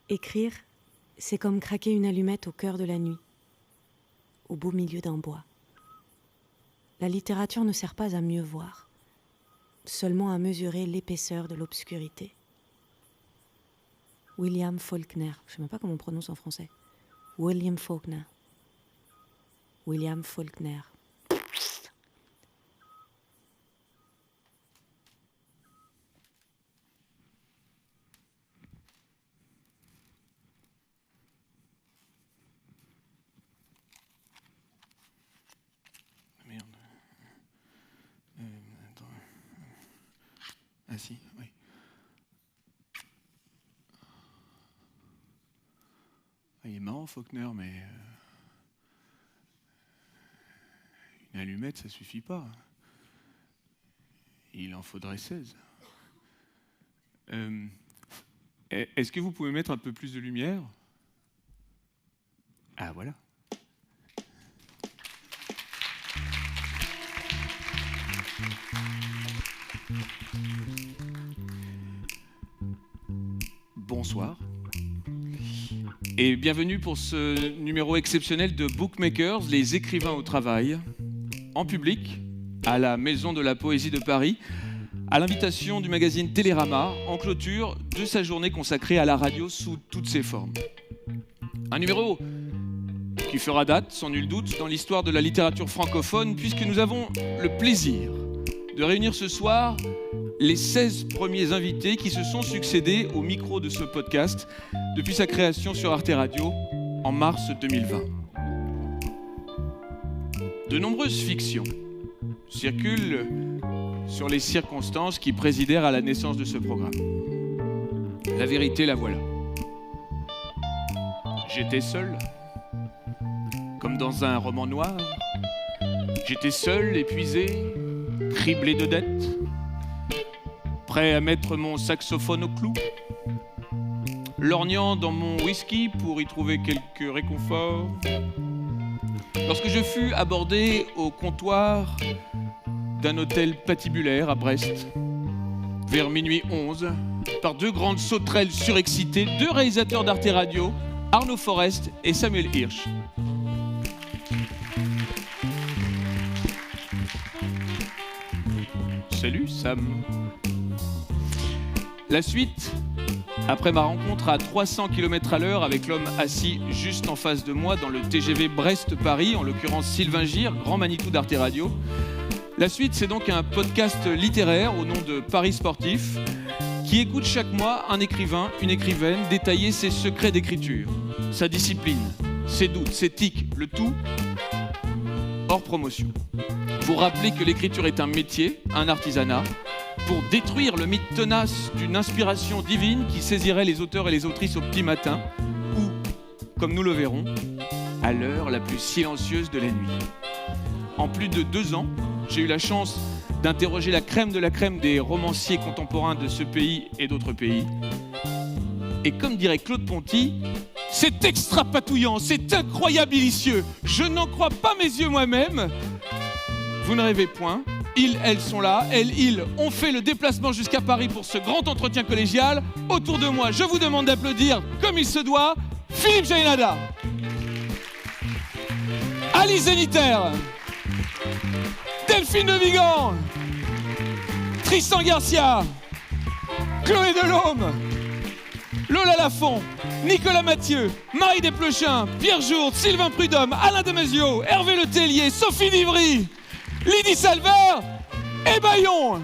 Écrire, c'est comme craquer une allumette au cœur de la nuit, au beau milieu d'un bois. La littérature ne sert pas à mieux voir, seulement à mesurer l'épaisseur de l'obscurité. William Faulkner, je ne sais même pas comment on prononce en français. William Faulkner. William Faulkner. Merde. Attends. Ah si, oui. Il est marrant, Faulkner, mais une allumette, ça suffit pas. Il en faudrait 16. Est-ce que vous pouvez mettre un peu plus de lumière? Ah, voilà. Bonsoir. Et bienvenue pour ce numéro exceptionnel de Bookmakers, les écrivains au travail, en public, à la Maison de la Poésie de Paris, à l'invitation du magazine Télérama, en clôture de sa journée consacrée à la radio sous toutes ses formes. Un numéro qui fera date, sans nul doute, dans l'histoire de la littérature francophone, puisque nous avons le plaisir de réunir ce soir les 16 premiers invités qui se sont succédés au micro de ce podcast depuis sa création sur Arte Radio en mars 2020. De nombreuses fictions circulent sur les circonstances qui présidèrent à la naissance de ce programme. La vérité, la voilà. J'étais seul, comme dans un roman noir. J'étais seul, épuisé, criblé de dettes, prêt à mettre mon saxophone au clou, lorgnant dans mon whisky pour y trouver quelques réconforts. Lorsque je fus abordé au comptoir d'un hôtel patibulaire à Brest, vers minuit 11, par deux grandes sauterelles surexcitées, deux réalisateurs d'Arte Radio, Arnaud Forest et Samuel Hirsch. Salut Sam. La suite, après ma rencontre à 300 km/h avec l'homme assis juste en face de moi dans le TGV Brest-Paris, en l'occurrence Sylvain Gire, grand Manitou d'Arte Radio. La suite, c'est donc un podcast littéraire au nom de Paris Sportif qui écoute chaque mois un écrivain, une écrivaine détailler ses secrets d'écriture, sa discipline, ses doutes, ses tics, le tout hors promotion. Pour rappeler que l'écriture est un métier, un artisanat, pour détruire le mythe tenace d'une inspiration divine qui saisirait les auteurs et les autrices au petit matin ou, comme nous le verrons, à l'heure la plus silencieuse de la nuit. En plus de 2 ans, j'ai eu la chance d'interroger la crème de la crème des romanciers contemporains de ce pays et d'autres pays. Et comme dirait Claude Ponty, c'est extra-patouillant, c'est incroyabilicieux. Je n'en crois pas mes yeux moi-même. Vous ne rêvez point. Ils, elles sont là. Elles, ils ont fait le déplacement jusqu'à Paris pour ce grand entretien collégial. Autour de moi, je vous demande d'applaudir comme il se doit Philippe Jaénada, Alice Zeniter, Delphine de Vigan, Tristan Garcia, Chloé Delhomme, Lola Lafont, Nicolas Mathieu, Marie Desplechin, Pierre Jourde, Sylvain Prudhomme, Alain Damasio, Hervé Letellier, Sophie Divry, Lydie Salveur et Bayon.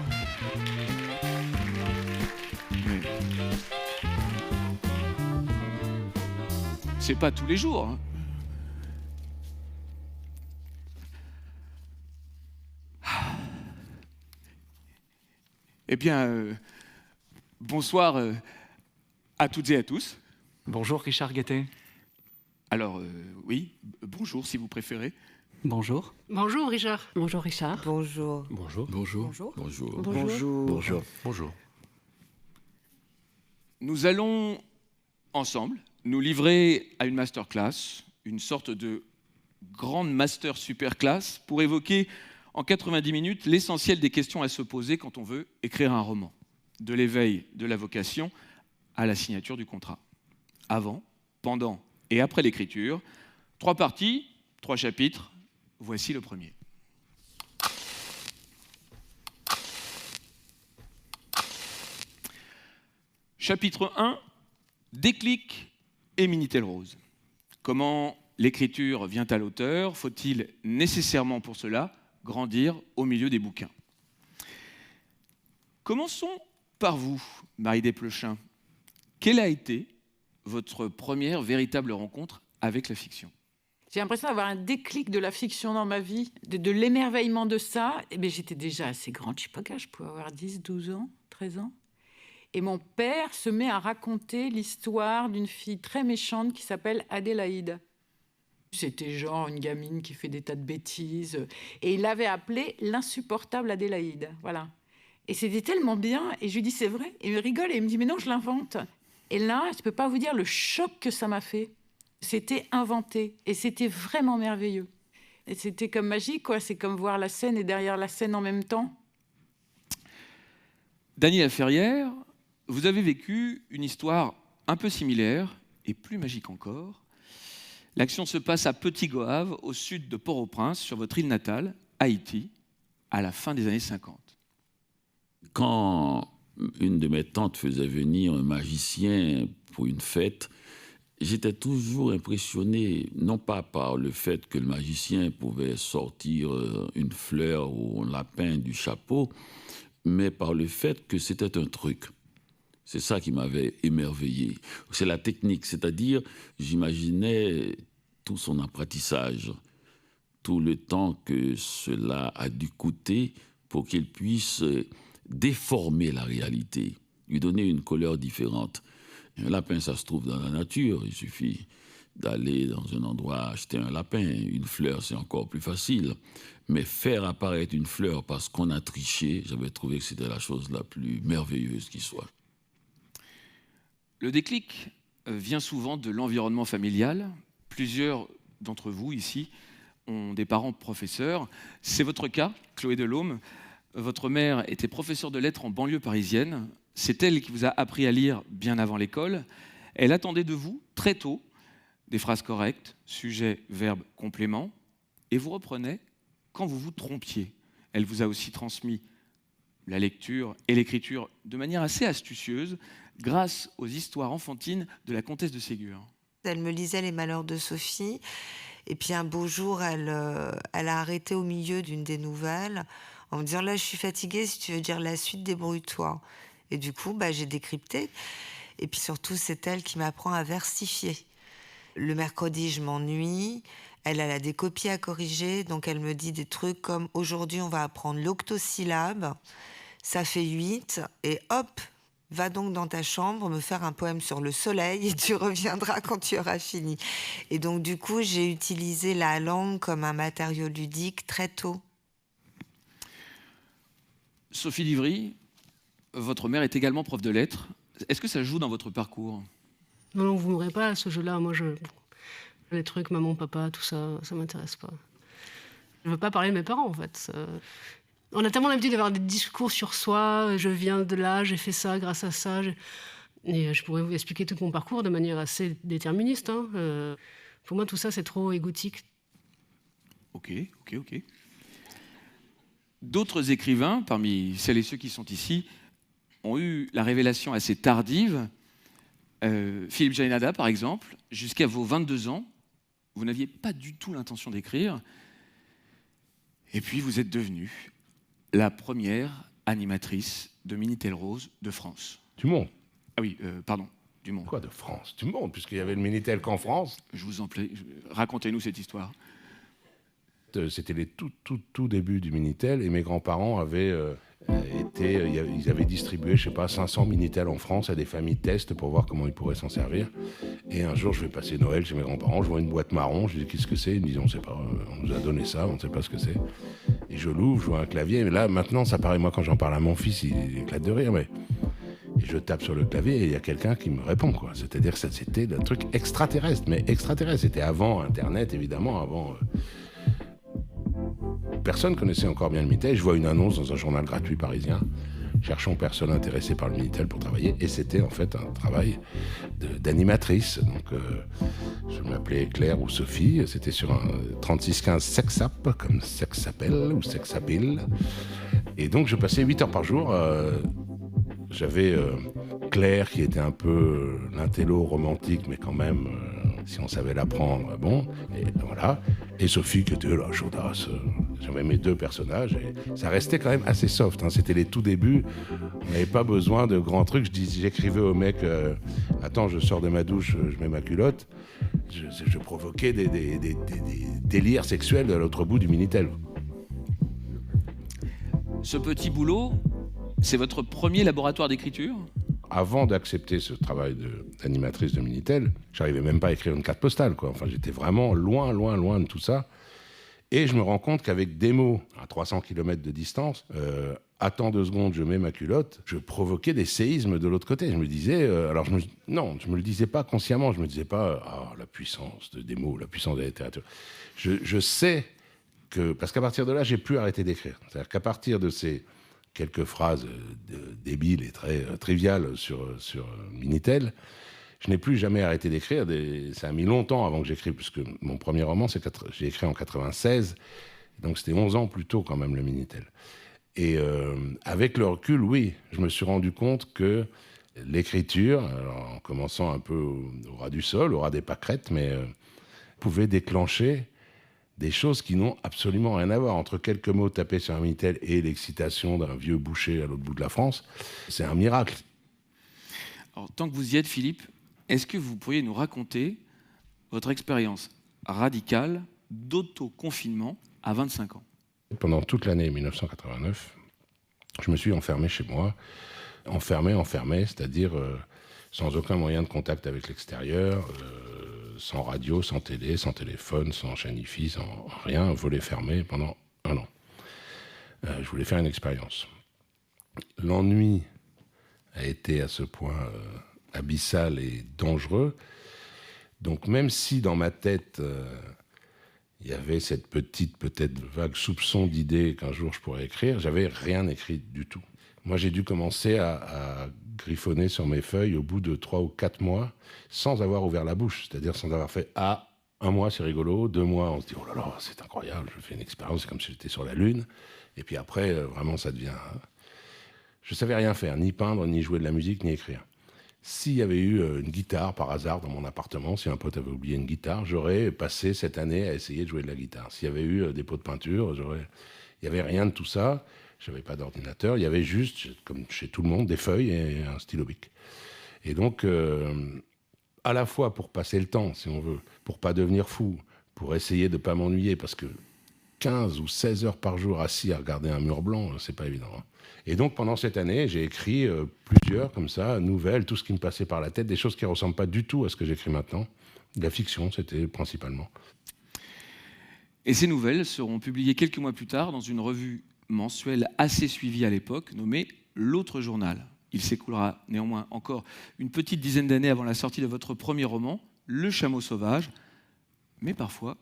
C'est pas tous les jours. Hein. Eh bien, bonsoir à toutes et à tous. Bonjour Richard Gattet. Alors, oui, bonjour si vous préférez. Bonjour. Bonjour Richard. Bonjour Richard. Bonjour. Bonjour. Bonjour. Bonjour. Bonjour. Bonjour. Bonjour. Bonjour. Nous allons, ensemble, nous livrer à une masterclass, une sorte de grande master superclass, pour évoquer en 90 minutes l'essentiel des questions à se poser quand on veut écrire un roman, de l'éveil de la vocation à la signature du contrat. avant, pendant et après l'écriture. 3 parties, 3 chapitres. Voici le premier. Chapitre 1, déclic et Minitel Rose. Comment l'écriture vient à l'auteur? Faut-il nécessairement pour cela grandir au milieu des bouquins? Commençons par vous, Marie Desplechin. Quelle a été votre première véritable rencontre avec la fiction? J'ai l'impression d'avoir un déclic de la fiction dans ma vie, de l'émerveillement de ça. Et j'étais déjà assez grande, je ne sais pas quel âge, je pouvais avoir 10, 12 ans, 13 ans. Et mon père se met à raconter l'histoire d'une fille très méchante qui s'appelle Adélaïde. C'était genre une gamine qui fait des tas de bêtises. Et il l'avait appelée l'insupportable Adélaïde. Voilà. Et c'était tellement bien. Et je lui dis, c'est vrai. Et il rigole et il me dit, mais non, je l'invente. Et là, je ne peux pas vous dire le choc que ça m'a fait. C'était inventé. Et c'était vraiment merveilleux. Et c'était comme magique, quoi. C'est comme voir la scène et derrière la scène en même temps. Daniela Ferrière, vous avez vécu une histoire un peu similaire et plus magique encore. L'action se passe à Petit Goâve, au sud de Port-au-Prince, sur votre île natale, Haïti, à la fin des années 50. Quand une de mes tantes faisait venir un magicien pour une fête, j'étais toujours impressionné, non pas par le fait que le magicien pouvait sortir une fleur ou un lapin du chapeau, mais par le fait que c'était un truc. C'est ça qui m'avait émerveillé. C'est la technique, c'est-à-dire, j'imaginais tout son apprentissage, tout le temps que cela a dû coûter pour qu'il puisse déformer la réalité, lui donner une couleur différente. Un lapin, ça se trouve dans la nature, il suffit d'aller dans un endroit acheter un lapin. Une fleur, c'est encore plus facile. Mais faire apparaître une fleur parce qu'on a triché, j'avais trouvé que c'était la chose la plus merveilleuse qui soit. Le déclic vient souvent de l'environnement familial. Plusieurs d'entre vous ici ont des parents professeurs. C'est votre cas, Chloé Delhomme. Votre mère était professeure de lettres en banlieue parisienne. C'est elle qui vous a appris à lire bien avant l'école. Elle attendait de vous, très tôt, des phrases correctes, sujet, verbe, complément, et vous reprenait quand vous vous trompiez. Elle vous a aussi transmis la lecture et l'écriture de manière assez astucieuse, grâce aux histoires enfantines de la comtesse de Ségur. Elle me lisait Les Malheurs de Sophie, et puis un beau jour, elle a arrêté au milieu d'une des nouvelles, en me disant « Là, je suis fatiguée, si tu veux dire la suite, débrouille-toi ». Et du coup, j'ai décrypté. Et puis surtout, c'est elle qui m'apprend à versifier. Le mercredi, je m'ennuie. Elle a des copies à corriger. Donc, elle me dit des trucs comme « Aujourd'hui, on va apprendre l'octosyllabe. Ça fait 8. Et hop, va donc dans ta chambre me faire un poème sur le soleil et tu reviendras quand tu auras fini. » Et donc, du coup, j'ai utilisé la langue comme un matériau ludique très tôt. Sophie Divry, votre mère est également prof de lettres. Est-ce que ça joue dans votre parcours? Non, vous m'aurez pas à ce jeu-là. Moi, les trucs, maman, papa, tout ça, ça m'intéresse pas. Je veux pas parler de mes parents, en fait. On a tellement l'habitude d'avoir des discours sur soi. Je viens de là, j'ai fait ça grâce à ça. Et je pourrais vous expliquer tout mon parcours de manière assez déterministe. Pour moi, tout ça, c'est trop égotique. Ok. D'autres écrivains, parmi celles et ceux qui sont ici, ont eu la révélation assez tardive. Philippe Jaénada, par exemple, jusqu'à vos 22 ans, vous n'aviez pas du tout l'intention d'écrire. Et puis, vous êtes devenue la première animatrice de Minitel Rose de France. Du monde. Ah oui, pardon, du monde. Quoi de France? Du monde, puisqu'il y avait le Minitel qu'en France. Je vous en prie, racontez-nous cette histoire. C'était les tout débuts du Minitel et mes grands-parents avaient ils avaient distribué, 500 Minitel en France à des familles test pour voir comment ils pourraient s'en servir. Et un jour, je vais passer Noël chez mes grands-parents, je vois une boîte marron, je dis qu'est-ce que c'est? Ils me disent on sait pas, on nous a donné ça, on ne sait pas ce que c'est. Et je l'ouvre, je vois un clavier, mais là maintenant ça paraît, moi quand j'en parle à mon fils, il éclate de rire, mais et je tape sur le clavier et il y a quelqu'un qui me répond, quoi. C'est-à-dire que c'était un truc extraterrestre, mais extraterrestre. C'était avant Internet, évidemment, avant. Personne connaissait encore bien le Minitel. Je vois une annonce dans un journal gratuit parisien. cherchons personne intéressée par le Minitel pour travailler. Et c'était en fait un travail d'animatrice. Donc je m'appelais Claire ou Sophie. C'était sur un 3615 Sexap, comme Sexapel ou Sexapil. Et donc je passais 8 heures par jour. J'avais Claire qui était un peu l'intello romantique, mais quand même, si on savait l'apprendre, bon, et voilà. Et Sophie qui était la chaudasse. J'avais mes 2 personnages et ça restait quand même assez soft. Hein. C'était les tout débuts. On n'avait pas besoin de grands trucs. J'écrivais au mec attends, je sors de ma douche, je mets ma culotte. Je provoquais des délires sexuels de l'autre bout du Minitel. Ce petit boulot, c'est votre premier laboratoire d'écriture ? Avant d'accepter ce travail d'animatrice de Minitel, j'arrivais même pas à écrire une carte postale, quoi. Enfin, j'étais vraiment loin de tout ça. Et je me rends compte qu'avec des mots à 300 km de distance, attends 2 secondes, je mets ma culotte, je provoquais des séismes de l'autre côté. Je me disais, non, je me le disais pas consciemment, je me disais pas, la puissance des mots, la puissance de la littérature. Je sais que, parce qu'à partir de là, j'ai plus arrêté d'écrire. C'est-à-dire qu'à partir de ces quelques phrases débiles et très triviales sur Minitel, je n'ai plus jamais arrêté d'écrire. Ça a mis longtemps avant que j'écrive, puisque mon premier roman, j'ai écrit en 96, donc c'était 11 ans plus tôt quand même, le Minitel. Et avec le recul, oui, je me suis rendu compte que l'écriture, alors en commençant un peu au ras du sol, au ras des pâquerettes, mais pouvait déclencher des choses qui n'ont absolument rien à voir. Entre quelques mots tapés sur un Minitel et l'excitation d'un vieux boucher à l'autre bout de la France, c'est un miracle. Alors, tant que vous y êtes, Philippe, est-ce que vous pourriez nous raconter votre expérience radicale d'autoconfinement à 25 ans ? Pendant toute l'année 1989, je me suis enfermé chez moi. Enfermé, c'est-à-dire sans aucun moyen de contact avec l'extérieur, sans radio, sans télé, sans téléphone, sans chaîne IFI, sans rien, volet fermé pendant 1 an. Je voulais faire une expérience. L'ennui a été à ce point abyssal et dangereux. Donc même si dans ma tête, il y avait cette petite, peut-être vague soupçon d'idée qu'un jour je pourrais écrire, j'avais rien écrit du tout. Moi, j'ai dû commencer à griffonner sur mes feuilles au bout de 3 ou 4 mois, sans avoir ouvert la bouche, c'est-à-dire sans avoir fait « Ah, 1 mois, c'est rigolo, 2 mois, on se dit « Oh là là, c'est incroyable, je fais une expérience, c'est comme si j'étais sur la Lune. » Et puis après, vraiment, ça devient... Je savais rien faire, ni peindre, ni jouer de la musique, ni écrire. S'il y avait eu une guitare, par hasard, dans mon appartement, si un pote avait oublié une guitare, j'aurais passé cette année à essayer de jouer de la guitare. S'il y avait eu des pots de peinture, il n'y avait rien de tout ça. Je n'avais pas d'ordinateur. Il y avait juste, comme chez tout le monde, des feuilles et un stylo bic. Et donc, à la fois pour passer le temps, si on veut, pour pas devenir fou, pour essayer de ne pas m'ennuyer, parce que 15 ou 16 heures par jour assis à regarder un mur blanc, c'est pas évident. Hein. Et donc, pendant cette année, j'ai écrit plusieurs, comme ça, nouvelles, tout ce qui me passait par la tête, des choses qui ne ressemblent pas du tout à ce que j'écris maintenant. De la fiction, c'était principalement. Et ces nouvelles seront publiées quelques mois plus tard dans une revue mensuelle assez suivie à l'époque, nommée L'Autre Journal. Il s'écoulera néanmoins encore une petite dizaine d'années avant la sortie de votre premier roman, Le Chameau Sauvage. Mais parfois,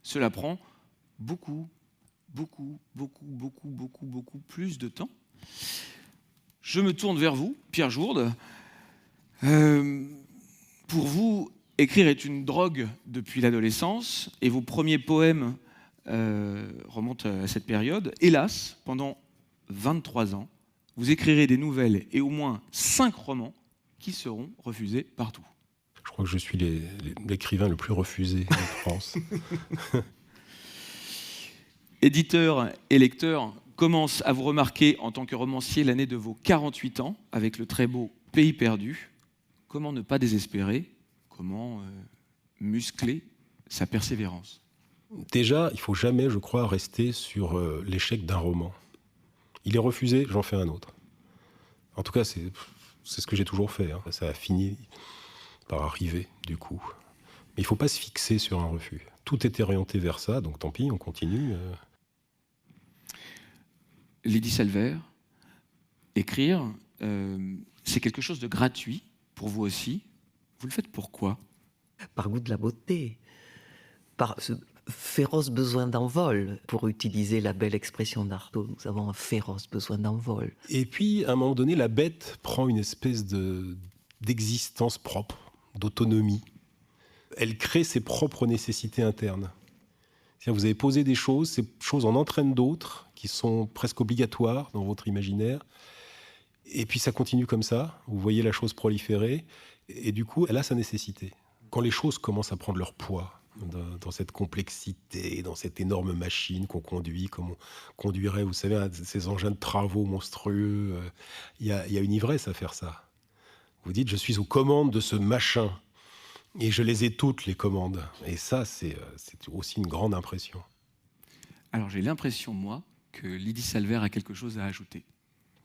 cela prend beaucoup plus de temps. Je me tourne vers vous, Pierre Jourde. Pour vous, écrire est une drogue depuis l'adolescence, et vos premiers poèmes remontent à cette période. Hélas, pendant 23 ans, vous écrirez des nouvelles et au moins 5 romans qui seront refusés partout. Je crois que je suis l'écrivain le plus refusé en France. Éditeurs et lecteurs commencent à vous remarquer en tant que romancier l'année de vos 48 ans avec le très beau Pays perdu. Comment ne pas désespérer ? Comment muscler sa persévérance ? Déjà, il ne faut jamais, je crois, rester sur l'échec d'un roman. Il est refusé, j'en fais un autre. En tout cas, c'est ce que j'ai toujours fait. Hein. Ça a fini par arriver, du coup. Mais il ne faut pas se fixer sur un refus. Tout était orienté vers ça, donc tant pis, on continue. Lydie Salver, écrire, c'est quelque chose de gratuit pour vous aussi. Vous le faites pourquoi ? Par goût de la beauté. féroce besoin d'envol, pour utiliser la belle expression d'Artaud. Nous avons un féroce besoin d'envol. Et puis, à un moment donné, la bête prend une espèce d'existence propre, d'autonomie. Elle crée ses propres nécessités internes. C'est-à-dire, vous avez posé des choses, ces choses en entraînent d'autres, qui sont presque obligatoires dans votre imaginaire. Et puis ça continue comme ça, vous voyez la chose proliférer, et du coup, elle a sa nécessité. Quand les choses commencent à prendre leur poids, dans cette complexité, dans cette énorme machine qu'on conduit, comme on conduirait, vous savez, ces engins de travaux monstrueux, il y a une ivresse à faire ça. Vous dites, je suis aux commandes de ce machin, et je les ai toutes, les commandes. Et ça, c'est aussi une grande impression. Alors j'ai l'impression, moi, que Lydie Salver a quelque chose à ajouter.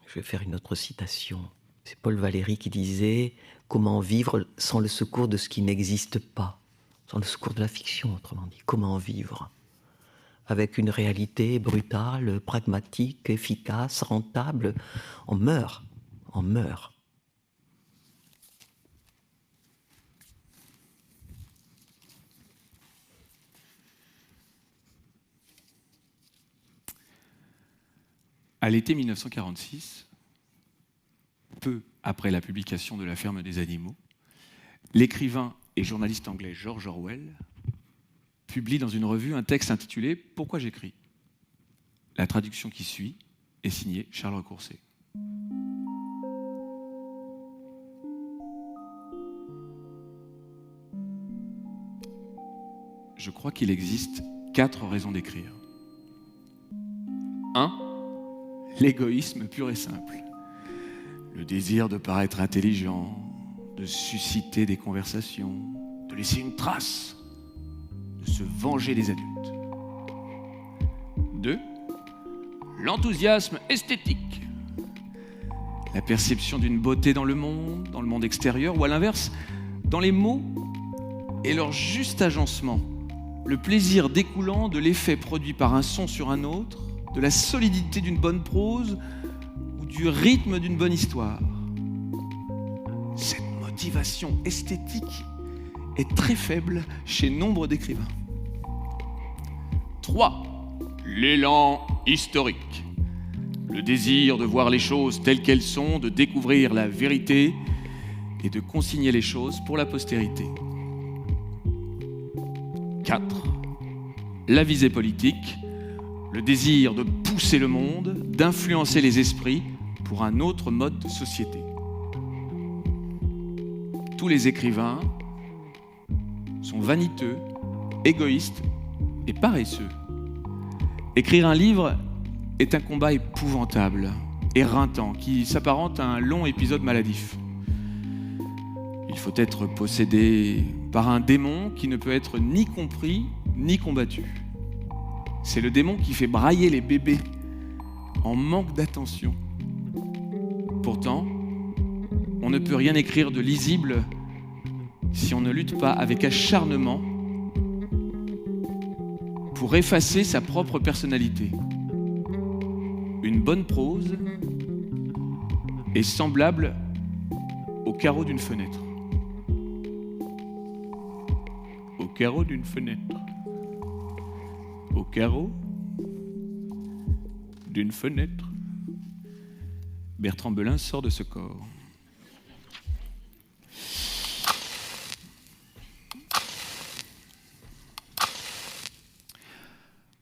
Je vais faire une autre citation. C'est Paul Valéry qui disait « Comment vivre sans le secours de ce qui n'existe pas ?» Sans le secours de la fiction, autrement dit. Comment vivre avec une réalité brutale, pragmatique, efficace, rentable. On meurt. On meurt. À l'été 1946, peu après la publication de La ferme des animaux, l'écrivain et journaliste anglais George Orwell publie dans une revue un texte intitulé « Pourquoi j'écris ?» La traduction qui suit est signée Charles Recourcet. Je crois qu'il existe 4 raisons d'écrire. 1. L'égoïsme pur et simple. Le désir de paraître intelligent, de susciter des conversations, de laisser une trace, de se venger des adultes. 2. L'enthousiasme esthétique. La perception d'une beauté dans le monde extérieur, ou à l'inverse, dans les mots et leur juste agencement. Le plaisir découlant de l'effet produit par un son sur un autre, de la solidité d'une bonne prose ou du rythme d'une bonne histoire. Cette motivation esthétique est très faible chez nombre d'écrivains. 3. L'élan historique. Le désir de voir les choses telles qu'elles sont, de découvrir la vérité et de consigner les choses pour la postérité. 4. La visée politique. Le désir de pousser le monde, d'influencer les esprits pour un autre mode de société. Tous les écrivains sont vaniteux, égoïstes et paresseux. Écrire un livre est un combat épouvantable, éreintant, qui s'apparente à un long épisode maladif. Il faut être possédé par un démon qui ne peut être ni compris ni combattu. C'est le démon qui fait brailler les bébés en manque d'attention. Pourtant, on ne peut rien écrire de lisible si on ne lutte pas avec acharnement pour effacer sa propre personnalité. Une bonne prose est semblable au carreau d'une fenêtre. Au carreau d'une fenêtre. Au carreau d'une fenêtre. Bertrand Belin sort de ce corps.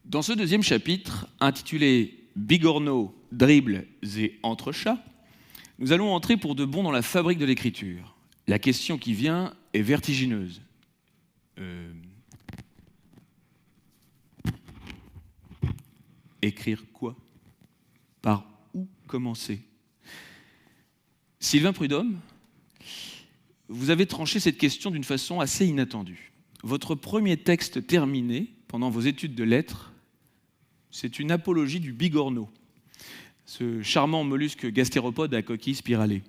Dans ce deuxième chapitre, intitulé « Bigorneau, dribbles et entrechats », nous allons entrer pour de bon dans la fabrique de l'écriture. La question qui vient est vertigineuse. Écrire quoi? Par où commencer? Sylvain Prudhomme, vous avez tranché cette question d'une façon assez inattendue. Votre premier texte terminé pendant vos études de lettres, c'est une apologie du bigorneau, ce charmant mollusque gastéropode à coquille spiralée.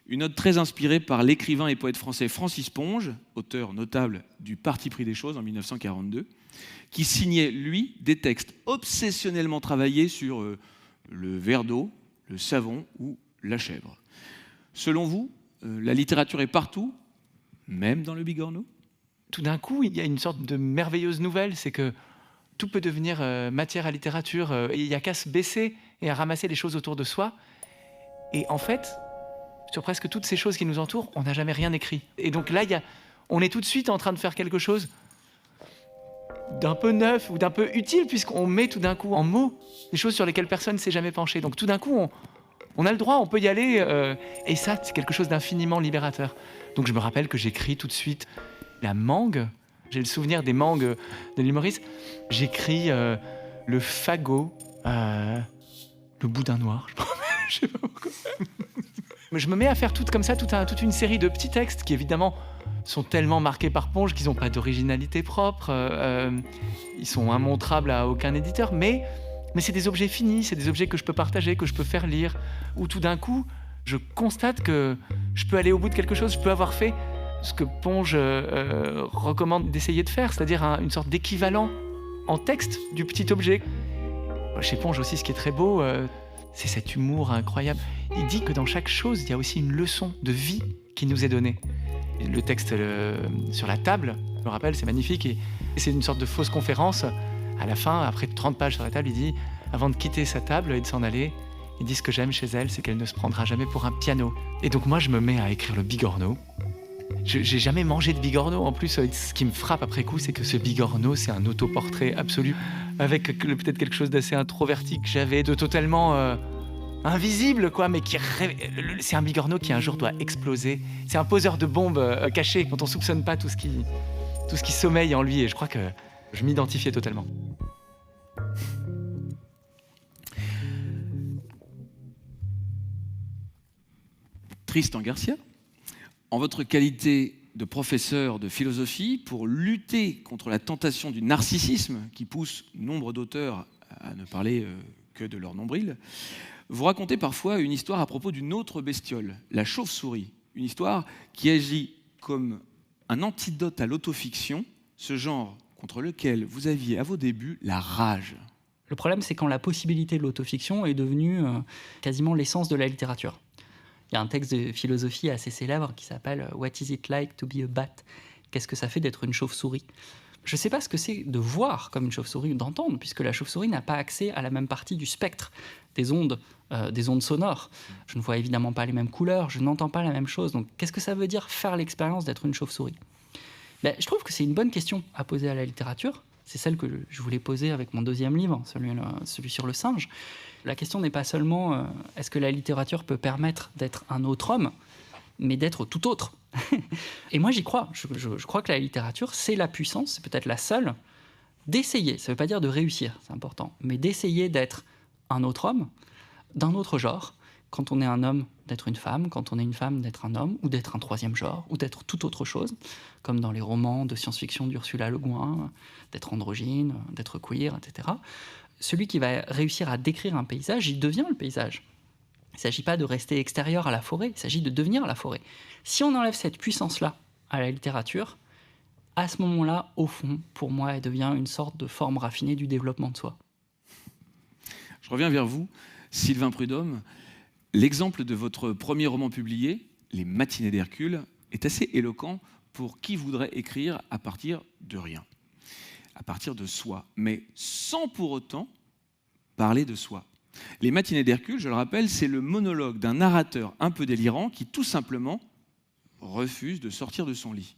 Une ode très inspirée par l'écrivain et poète français Francis Ponge, auteur notable du Parti pris des choses en 1942, qui signait, lui, des textes obsessionnellement travaillés sur le verre d'eau, le savon ou la chèvre. Selon vous, la littérature est partout, même dans le bigorneau? tout d'un coup, il y a une sorte de merveilleuse nouvelle, c'est que tout peut devenir matière à littérature. Et il n'y a qu'à se baisser et à ramasser les choses autour de soi. Et en fait, sur presque toutes ces choses qui nous entourent, on n'a jamais rien écrit. Et donc là, on est tout de suite en train de faire quelque chose d'un peu neuf ou d'un peu utile, puisqu'on met tout d'un coup en mots des choses sur lesquelles personne ne s'est jamais penché. Donc tout d'un coup, on a le droit, on peut y aller. Et ça, c'est quelque chose d'infiniment libérateur. Donc je me rappelle que j'écris tout de suite la mangue. J'ai le souvenir des mangues de l'humoriste. J'écris le fagot, le boudin noir. Je sais pas pourquoi. Je me mets à faire toute une série de petits textes qui évidemment sont tellement marqués par Ponge qu'ils n'ont pas d'originalité propre. Ils sont immontrables à aucun éditeur, mais c'est des objets finis, c'est des objets que je peux partager, que je peux faire lire. Où tout d'un coup, je constate que je peux aller au bout de quelque chose, je peux avoir fait ce que Ponge recommande d'essayer de faire, c'est-à-dire une sorte d'équivalent en texte du petit objet. Chez Ponge aussi, ce qui est très beau, c'est cet humour incroyable. Il dit que dans chaque chose, il y a aussi une leçon de vie qui nous est donnée. Le texte sur la table, je me rappelle, c'est magnifique. Et c'est une sorte de fausse conférence. À la fin, après 30 pages sur la table, il dit, avant de quitter sa table et de s'en aller, il dit ce que j'aime chez elle, c'est qu'elle ne se prendra jamais pour un piano. Et donc moi, je me mets à écrire le Bigorneau. J'ai jamais mangé de Bigorneau. En plus, ce qui me frappe après coup, c'est que ce Bigorneau, c'est un autoportrait absolu, avec peut-être quelque chose d'assez introverti que j'avais, de totalement invisible, quoi, mais c'est un Bigorneau qui un jour doit exploser. C'est un poseur de bombes caché, dont on soupçonne pas tout ce qui sommeille en lui. Et je crois que je m'identifiais totalement. Tristan Garcia, en votre qualité de professeur de philosophie, pour lutter contre la tentation du narcissisme qui pousse nombre d'auteurs à ne parler que de leur nombril, vous racontez parfois une histoire à propos d'une autre bestiole, la chauve-souris. Une histoire qui agit comme un antidote à l'autofiction, ce genre contre lequel vous aviez à vos débuts la rage. Le problème, c'est quand la possibilité de l'autofiction est devenue quasiment l'essence de la littérature. Il y a un texte de philosophie assez célèbre qui s'appelle « What is it like to be a bat ?» Qu'est-ce que ça fait d'être une chauve-souris ? Je ne sais pas ce que c'est de voir comme une chauve-souris ou d'entendre, puisque la chauve-souris n'a pas accès à la même partie du spectre des ondes sonores. Je ne vois évidemment pas les mêmes couleurs, je n'entends pas la même chose. Donc qu'est-ce que ça veut dire faire l'expérience d'être une chauve-souris ? Je trouve que c'est une bonne question à poser à la littérature. C'est celle que je voulais poser avec mon deuxième livre, celui sur le singe. La question n'est pas seulement est-ce que la littérature peut permettre d'être un autre homme, mais d'être tout autre. Et moi, j'y crois. Je crois que la littérature, c'est la puissance, c'est peut-être la seule, d'essayer, ça ne veut pas dire de réussir, c'est important, mais d'essayer d'être un autre homme, d'un autre genre, quand on est un homme, d'être une femme, quand on est une femme, d'être un homme, ou d'être un troisième genre, ou d'être toute autre chose, comme dans les romans de science-fiction d'Ursula Le Guin, d'être androgyne, d'être queer, etc. Celui qui va réussir à décrire un paysage, il devient le paysage. Il ne s'agit pas de rester extérieur à la forêt, il s'agit de devenir la forêt. Si on enlève cette puissance-là à la littérature, à ce moment-là, au fond, pour moi, elle devient une sorte de forme raffinée du développement de soi. Je reviens vers vous, Sylvain Prudhomme. L'exemple de votre premier roman publié, Les Matinées d'Hercule, est assez éloquent pour qui voudrait écrire à partir de rien, à partir de soi, mais sans pour autant parler de soi. Les Matinées d'Hercule, je le rappelle, c'est le monologue d'un narrateur un peu délirant qui tout simplement refuse de sortir de son lit.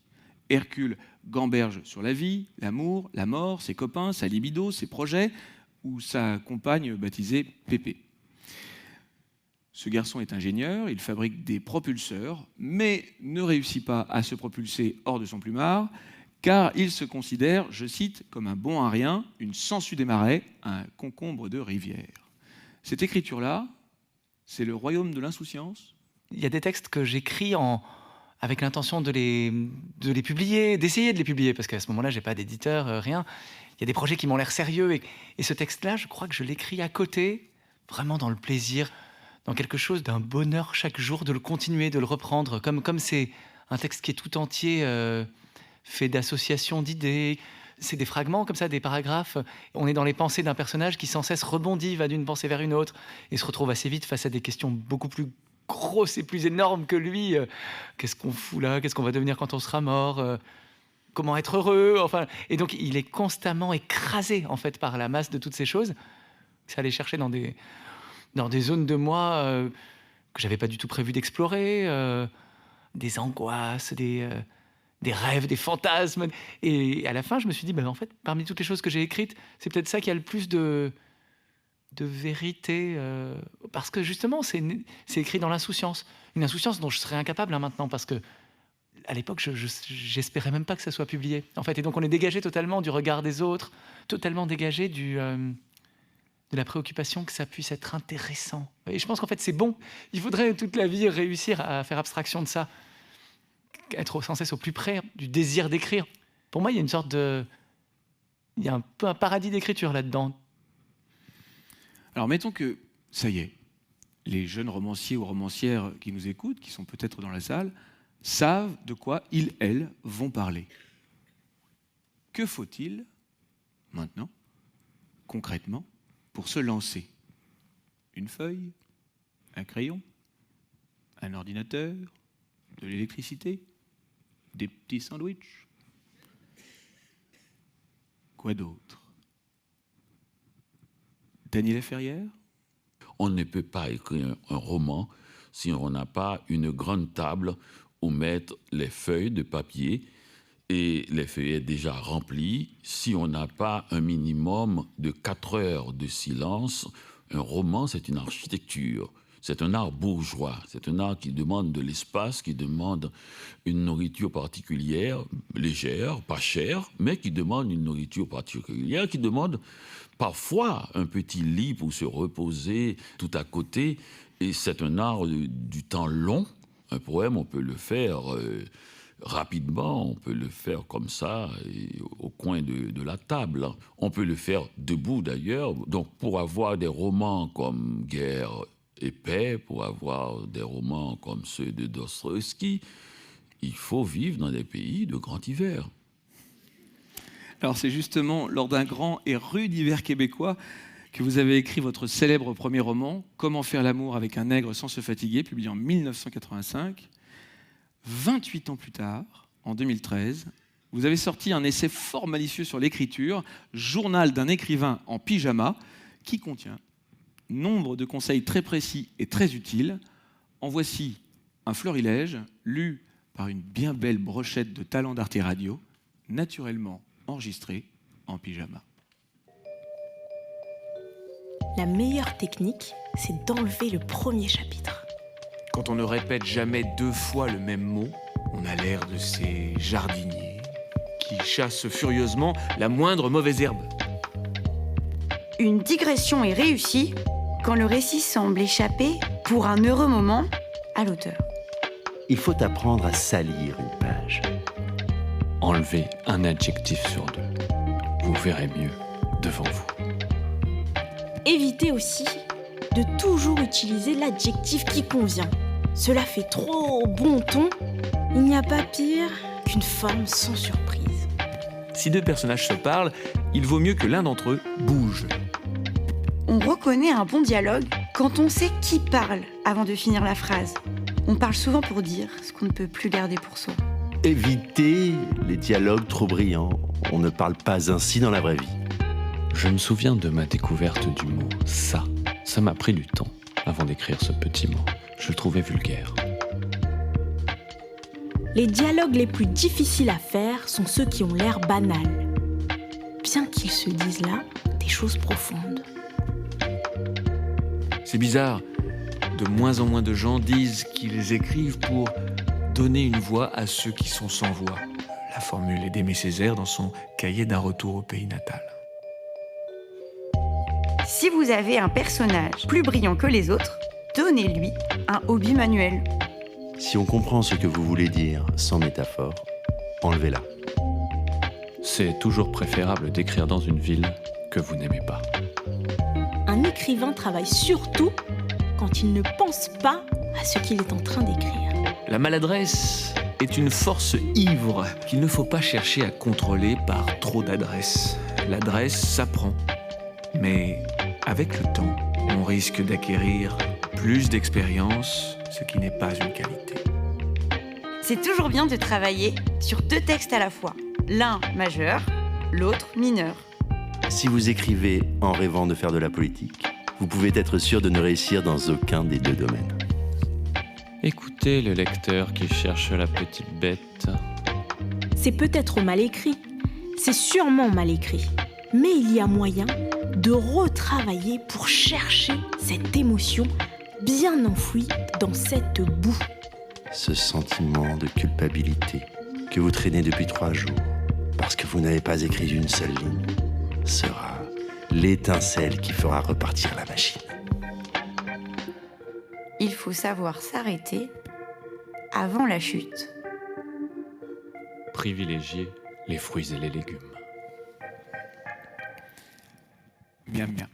Hercule gamberge sur la vie, l'amour, la mort, ses copains, sa libido, ses projets, ou sa compagne baptisée Pépé. Ce garçon est ingénieur, il fabrique des propulseurs, mais ne réussit pas à se propulser hors de son plumard, car il se considère, je cite, comme un bon à rien, une sangsue des marais, un concombre de rivière. Cette écriture-là, c'est le royaume de l'insouciance ? Il y a des textes que j'écris avec l'intention de les publier, d'essayer de les publier, parce qu'à ce moment-là, je n'ai pas d'éditeur, rien. Il y a des projets qui m'ont l'air sérieux, et ce texte-là, je crois que je l'écris à côté, vraiment dans le plaisir, dans quelque chose d'un bonheur chaque jour, de le continuer, de le reprendre, comme c'est un texte qui est tout entier fait d'associations d'idées. C'est des fragments comme ça, des paragraphes. On est dans les pensées d'un personnage qui sans cesse rebondit, va d'une pensée vers une autre, et se retrouve assez vite face à des questions beaucoup plus grosses et plus énormes que lui. Qu'est-ce qu'on fout là ? Qu'est-ce qu'on va devenir quand on sera mort ? comment être heureux, enfin, et donc il est constamment écrasé en fait par la masse de toutes ces choses. C'est aller chercher dans des zones de moi que j'avais pas du tout prévu d'explorer, des angoisses, des rêves, des fantasmes. Et à la fin, je me suis dit, en fait, parmi toutes les choses que j'ai écrites, c'est peut-être ça qui a le plus de vérité, parce que justement, c'est écrit dans l'insouciance. Une insouciance dont je serais incapable maintenant, parce que à l'époque, j'espérais même pas que ça soit publié. En fait, et donc on est dégagé totalement du regard des autres, totalement dégagé de la préoccupation que ça puisse être intéressant. Et je pense qu'en fait, c'est bon. Il faudrait toute la vie réussir à faire abstraction de ça, être sans cesse au plus près du désir d'écrire. Pour moi, il y a une sorte il y a un peu un paradis d'écriture là-dedans. Alors, mettons que, ça y est, les jeunes romanciers ou romancières qui nous écoutent, qui sont peut-être dans la salle, savent de quoi ils, elles, vont parler. Que faut-il, maintenant, concrètement, pour se lancer? Une feuille? Un crayon? Un ordinateur? De l'électricité? Des petits sandwichs? Quoi d'autre? Daniela Ferrière? On ne peut pas écrire un roman si on n'a pas une grande table où mettre les feuilles de papier et les feuillets déjà remplis. Si on n'a pas un minimum de 4 heures de silence, un roman, c'est une architecture. C'est un art bourgeois. C'est un art qui demande de l'espace, qui demande une nourriture particulière, légère, pas chère, mais qui demande une nourriture particulière, qui demande parfois un petit lit pour se reposer tout à côté. Et c'est un art du temps long. Un poème, on peut le faire rapidement, on peut le faire comme ça, au coin de la table. On peut le faire debout d'ailleurs. Donc pour avoir des romans comme Guerre et paix, pour avoir des romans comme ceux de Dostoïevski, il faut vivre dans des pays de grand hiver. Alors c'est justement lors d'un grand et rude hiver québécois que vous avez écrit votre célèbre premier roman, Comment faire l'amour avec un nègre sans se fatiguer, publié en 1985. 28 ans plus tard, en 2013, vous avez sorti un essai fort malicieux sur l'écriture, Journal d'un écrivain en pyjama, qui contient nombre de conseils très précis et très utiles. En voici un florilège, lu par une bien belle brochette de talent d'Arte Radio, naturellement enregistré en pyjama. La meilleure technique, c'est d'enlever le premier chapitre. Quand on ne répète jamais 2 fois le même mot, on a l'air de ces jardiniers qui chassent furieusement la moindre mauvaise herbe. Une digression est réussie quand le récit semble échapper, pour un heureux moment, à l'auteur. Il faut apprendre à salir une page. Enlevez un adjectif sur 2. Vous verrez mieux devant vous. Évitez aussi de toujours utiliser l'adjectif qui convient. Cela fait trop bon ton. Il n'y a pas pire qu'une forme sans surprise. Si 2 personnages se parlent, il vaut mieux que l'un d'entre eux bouge. On reconnaît un bon dialogue quand on sait qui parle avant de finir la phrase. On parle souvent pour dire ce qu'on ne peut plus garder pour soi. Évitez les dialogues trop brillants. On ne parle pas ainsi dans la vraie vie. Je me souviens de ma découverte du mot « ça ». Ça m'a pris du temps avant d'écrire ce petit mot. Je le trouvais vulgaire. Les dialogues les plus difficiles à faire sont ceux qui ont l'air banals, bien qu'ils se disent là des choses profondes. C'est bizarre. De moins en moins de gens disent qu'ils écrivent pour donner une voix à ceux qui sont sans voix. La formule est d'Aimé Césaire dans son cahier d'un retour au pays natal. Si vous avez un personnage plus brillant que les autres, donnez-lui un hobby manuel. Si on comprend ce que vous voulez dire sans métaphore, enlevez-la. C'est toujours préférable d'écrire dans une ville que vous n'aimez pas. Un écrivain travaille surtout quand il ne pense pas à ce qu'il est en train d'écrire. La maladresse est une force ivre qu'il ne faut pas chercher à contrôler par trop d'adresse. L'adresse s'apprend, mais avec le temps, on risque d'acquérir plus d'expérience, ce qui n'est pas une qualité. C'est toujours bien de travailler sur 2 textes à la fois. L'un majeur, l'autre mineur. Si vous écrivez en rêvant de faire de la politique, vous pouvez être sûr de ne réussir dans aucun des 2 domaines. Écoutez le lecteur qui cherche la petite bête. C'est peut-être mal écrit, c'est sûrement mal écrit, mais il y a moyen de retravailler pour chercher cette émotion bien enfouie dans cette boue. Ce sentiment de culpabilité que vous traînez depuis 3 jours parce que vous n'avez pas écrit une seule ligne sera l'étincelle qui fera repartir la machine. Il faut savoir s'arrêter avant la chute. Privilégier les fruits et les légumes. Miam, miam.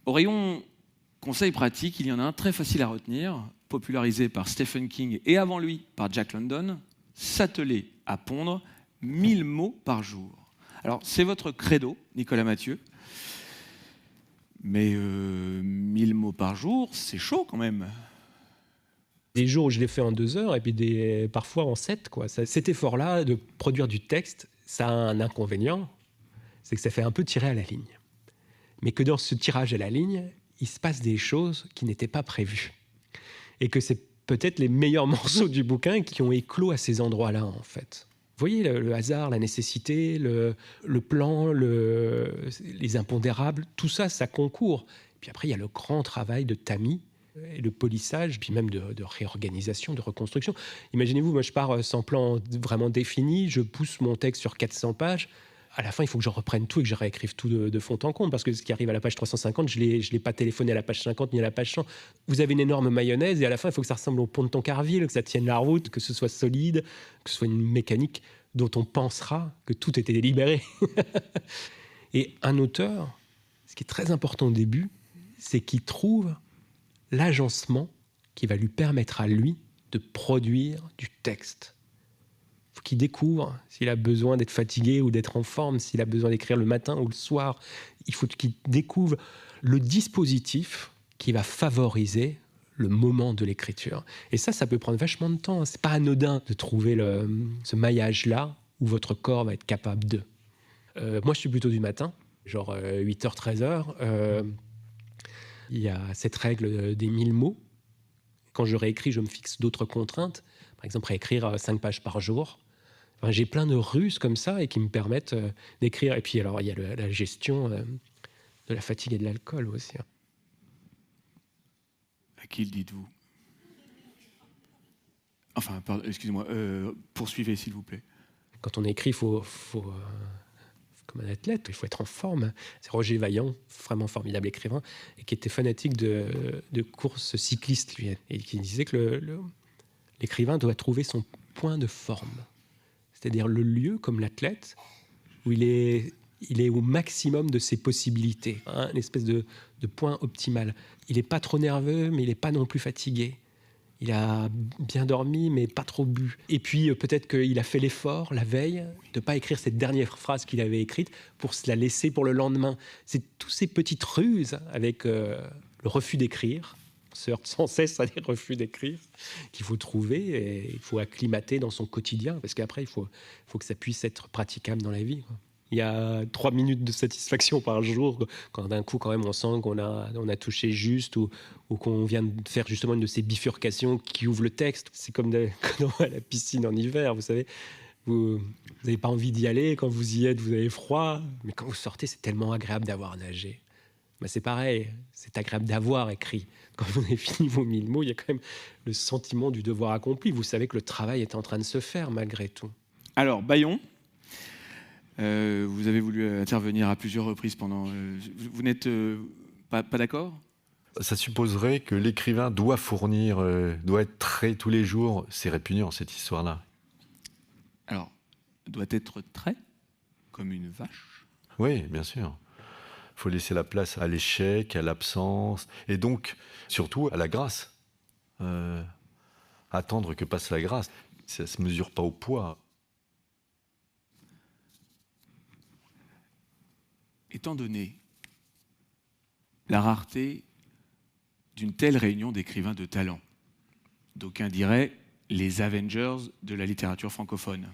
Au rayon conseils pratiques, il y en a un très facile à retenir, popularisé par Stephen King et avant lui par Jack London, s'atteler à pondre 1000 mots par jour. Alors, c'est votre credo, Nicolas Mathieu, mais 1000 mots par jour, c'est chaud quand même. Des jours où je l'ai fait en 2 heures et puis parfois en 7, quoi. Cet effort-là de produire du texte, ça a un inconvénient, c'est que ça fait un peu tirer à la ligne. Mais que dans ce tirage à la ligne, il se passe des choses qui n'étaient pas prévues. Et que c'est peut-être les meilleurs morceaux du bouquin qui ont éclos à ces endroits-là, en fait. Vous voyez, le hasard, la nécessité, le plan, les impondérables, tout ça, ça concourt. Puis après, il y a le grand travail de tamis et de polissage, puis même de réorganisation, de reconstruction. Imaginez-vous, moi je pars sans plan vraiment défini, je pousse mon texte sur 400 pages. À la fin, il faut que je reprenne tout et que je réécrive tout de fond en comble, parce que ce qui arrive à la page 350, je l'ai pas téléphoné à la page 50 ni à la page 100. Vous avez une énorme mayonnaise et à la fin, il faut que ça ressemble au pont de Toncarville, que ça tienne la route, que ce soit solide, que ce soit une mécanique dont on pensera que tout était délibéré. Et un auteur, ce qui est très important au début, c'est qu'il trouve l'agencement qui va lui permettre à lui de produire du texte. Il faut qu'il découvre s'il a besoin d'être fatigué ou d'être en forme, s'il a besoin d'écrire le matin ou le soir. Il faut qu'il découvre le dispositif qui va favoriser le moment de l'écriture. Et ça peut prendre vachement de temps. C'est pas anodin de trouver ce maillage-là où votre corps va être capable de. Moi, je suis plutôt du matin, genre 8h, 13h. Il y a cette règle des 1000 mots. Quand je réécris, je me fixe d'autres contraintes. Par exemple, réécrire 5 pages par jour. Enfin, j'ai plein de ruses comme ça et qui me permettent d'écrire. Et puis, alors, il y a la gestion de la fatigue et de l'alcool aussi. À qui le dites-vous? Enfin, pardon, excusez-moi, poursuivez s'il vous plaît. Quand on écrit, il faut comme un athlète, il faut être en forme. C'est Roger Vaillant, vraiment formidable écrivain, et qui était fanatique de courses cyclistes, lui, et qui disait que l'écrivain doit trouver son point de forme. C'est-à-dire le lieu, comme l'athlète, où il est au maximum de ses possibilités, une espèce de point optimal. Il n'est pas trop nerveux, mais il n'est pas non plus fatigué. Il a bien dormi, mais pas trop bu. Et puis, peut-être qu'il a fait l'effort, la veille, de ne pas écrire cette dernière phrase qu'il avait écrite pour se la laisser pour le lendemain. C'est toutes ces petites ruses avec le refus d'écrire. On se heurte sans cesse à des refus d'écrire qu'il faut trouver et il faut acclimater dans son quotidien. Parce qu'après, il faut que ça puisse être praticable dans la vie, quoi. Il y a 3 minutes de satisfaction par jour quand d'un coup, quand même, on sent qu'on a touché juste ou qu'on vient de faire justement une de ces bifurcations qui ouvre le texte. C'est comme à la piscine en hiver, vous savez. Vous n'avez pas envie d'y aller. Quand vous y êtes, vous avez froid. Mais quand vous sortez, c'est tellement agréable d'avoir nagé. Ben, c'est pareil, c'est agréable d'avoir écrit. Quand vous avez fini vos 1000 mots, il y a quand même le sentiment du devoir accompli. Vous savez que le travail est en train de se faire malgré tout. Alors, Bayon, vous avez voulu intervenir à plusieurs reprises pendant... vous n'êtes pas d'accord? Ça supposerait que l'écrivain doit fournir, doit être trait tous les jours. C'est répugnant, cette histoire-là. Alors, doit être trait, comme une vache? Oui, bien sûr. Il faut laisser la place à l'échec, à l'absence, et donc, surtout, à la grâce. Attendre que passe la grâce. Ça ne se mesure pas au poids. Étant donné la rareté d'une telle réunion d'écrivains de talent, d'aucuns diraient les Avengers de la littérature francophone.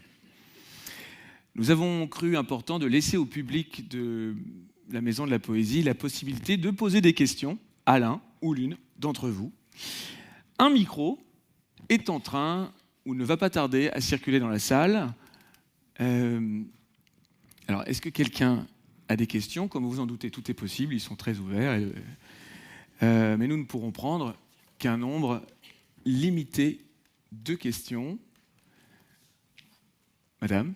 Nous avons cru important de laisser au public de la Maison de la Poésie la possibilité de poser des questions à l'un ou l'une d'entre vous. Un micro est en train, ou ne va pas tarder, à circuler dans la salle. Alors, est-ce que quelqu'un a des questions? Comme vous vous en doutez, tout est possible, ils sont très ouverts. Mais nous ne pourrons prendre qu'un nombre limité de questions. Madame,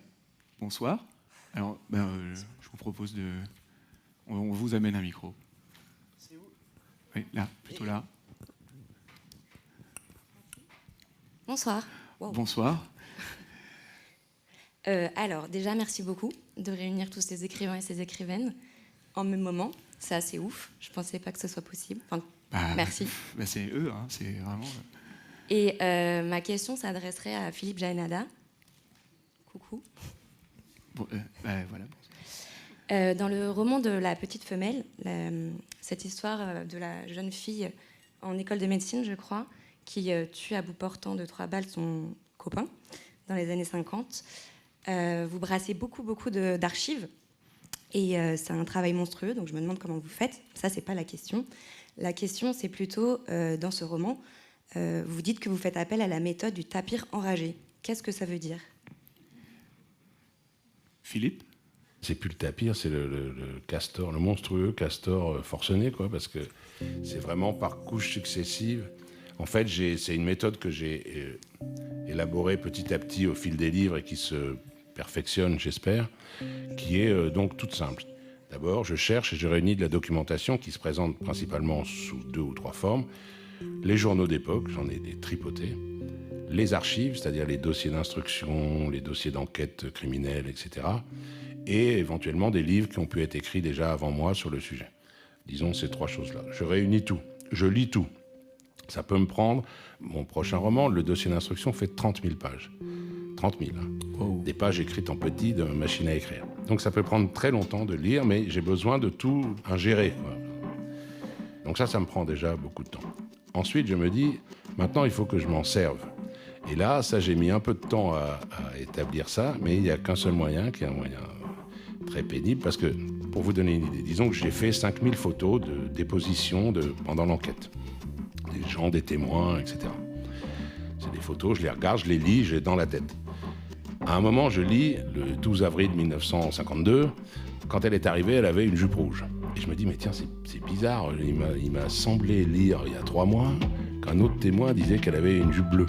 bonsoir. Alors, je vous propose de... On vous amène un micro. C'est où? Oui, là, plutôt là. Bonsoir. Wow. Bonsoir. Alors, déjà, merci beaucoup de réunir tous ces écrivains et ces écrivaines en même moment. C'est assez ouf. Je ne pensais pas que ce soit possible. Enfin, merci. C'est eux, hein, c'est vraiment... Et ma question s'adresserait à Philippe Jaénada. Coucou. Bon, voilà. Dans le roman de La Petite Femelle, cette histoire de la jeune fille en école de médecine, je crois, qui tue à bout portant de 3 balles son copain dans les années 50, vous brassez beaucoup d'archives et c'est un travail monstrueux, donc je me demande comment vous faites. Ça, c'est pas la question. La question, c'est plutôt, dans ce roman, vous dites que vous faites appel à la méthode du tapir enragé. Qu'est-ce que ça veut dire? Philippe? C'est plus le tapir, c'est le castor, le monstrueux castor forcené, quoi, parce que c'est vraiment par couches successives. En fait, c'est une méthode que j'ai élaborée petit à petit au fil des livres et qui se perfectionne, j'espère, qui est donc toute simple. D'abord, je cherche et je réunis de la documentation qui se présente principalement sous 2 ou 3 formes. Les journaux d'époque, j'en ai des tripotés. Les archives, c'est-à-dire les dossiers d'instruction, les dossiers d'enquête criminelle, etc. Et éventuellement des livres qui ont pu être écrits déjà avant moi sur le sujet. Disons ces 3 choses-là. Je réunis tout, je lis tout. Ça peut me prendre, mon prochain roman, le dossier d'instruction fait 30 000 pages. 30 000. Hein. Wow. Des pages écrites en petit de machine à écrire. Donc ça peut prendre très longtemps de lire, mais j'ai besoin de tout ingérer, quoi. Donc ça me prend déjà beaucoup de temps. Ensuite, je me dis, maintenant, il faut que je m'en serve. Et là, ça, j'ai mis un peu de temps à établir ça, mais il n'y a qu'un seul moyen, qui est un moyen très pénible, parce que, pour vous donner une idée, disons que j'ai fait 5000 photos de déposition pendant l'enquête. Des gens, des témoins, etc. C'est des photos, je les regarde, je les lis, j'ai dans la tête. À un moment, je lis, le 12 avril 1952, quand elle est arrivée, elle avait une jupe rouge. Et je me dis, mais tiens, c'est bizarre, il m'a semblé lire il y a 3 mois qu'un autre témoin disait qu'elle avait une jupe bleue.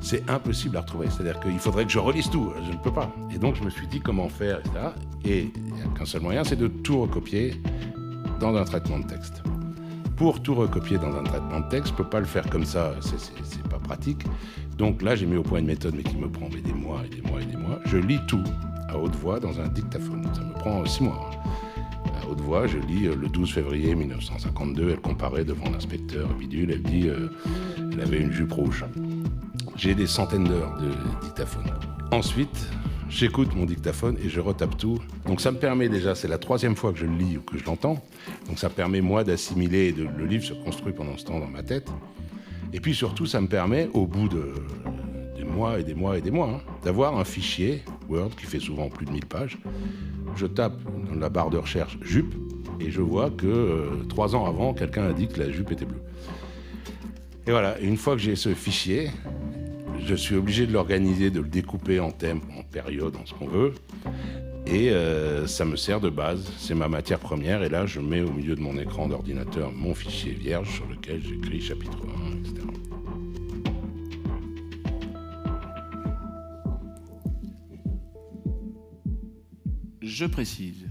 C'est impossible à retrouver, c'est-à-dire qu'il faudrait que je relise tout, je ne peux pas. Et donc je me suis dit comment faire, etc. Et il n'y a qu'un seul moyen, c'est de tout recopier dans un traitement de texte. Pour tout recopier dans un traitement de texte, je ne peux pas le faire comme ça, c'est pas pratique. Donc là, j'ai mis au point une méthode, mais qui me prend des mois et des mois et des mois. Je lis tout à haute voix dans un dictaphone. Ça me prend 6 mois. À haute voix, je lis le 12 février 1952, elle comparait devant l'inspecteur bidule, elle dit elle avait une jupe rouge. J'ai des centaines d'heures de dictaphone. Ensuite, j'écoute mon dictaphone et je retape tout. Donc ça me permet déjà, c'est la 3e fois que je le lis ou que je l'entends. Donc ça permet moi d'assimiler, le livre se construit pendant ce temps dans ma tête. Et puis surtout, ça me permet, au bout des mois et des mois et des mois, d'avoir un fichier Word qui fait souvent plus de 1000 pages. Je tape dans la barre de recherche jupe et je vois que 3 ans avant, quelqu'un a dit que la jupe était bleue. Et voilà, une fois que j'ai ce fichier, je suis obligé de l'organiser, de le découper en thèmes, en périodes, en ce qu'on veut. Et ça me sert de base, c'est ma matière première. Et là, je mets au milieu de mon écran d'ordinateur mon fichier vierge sur lequel j'écris chapitre 1, etc. Je précise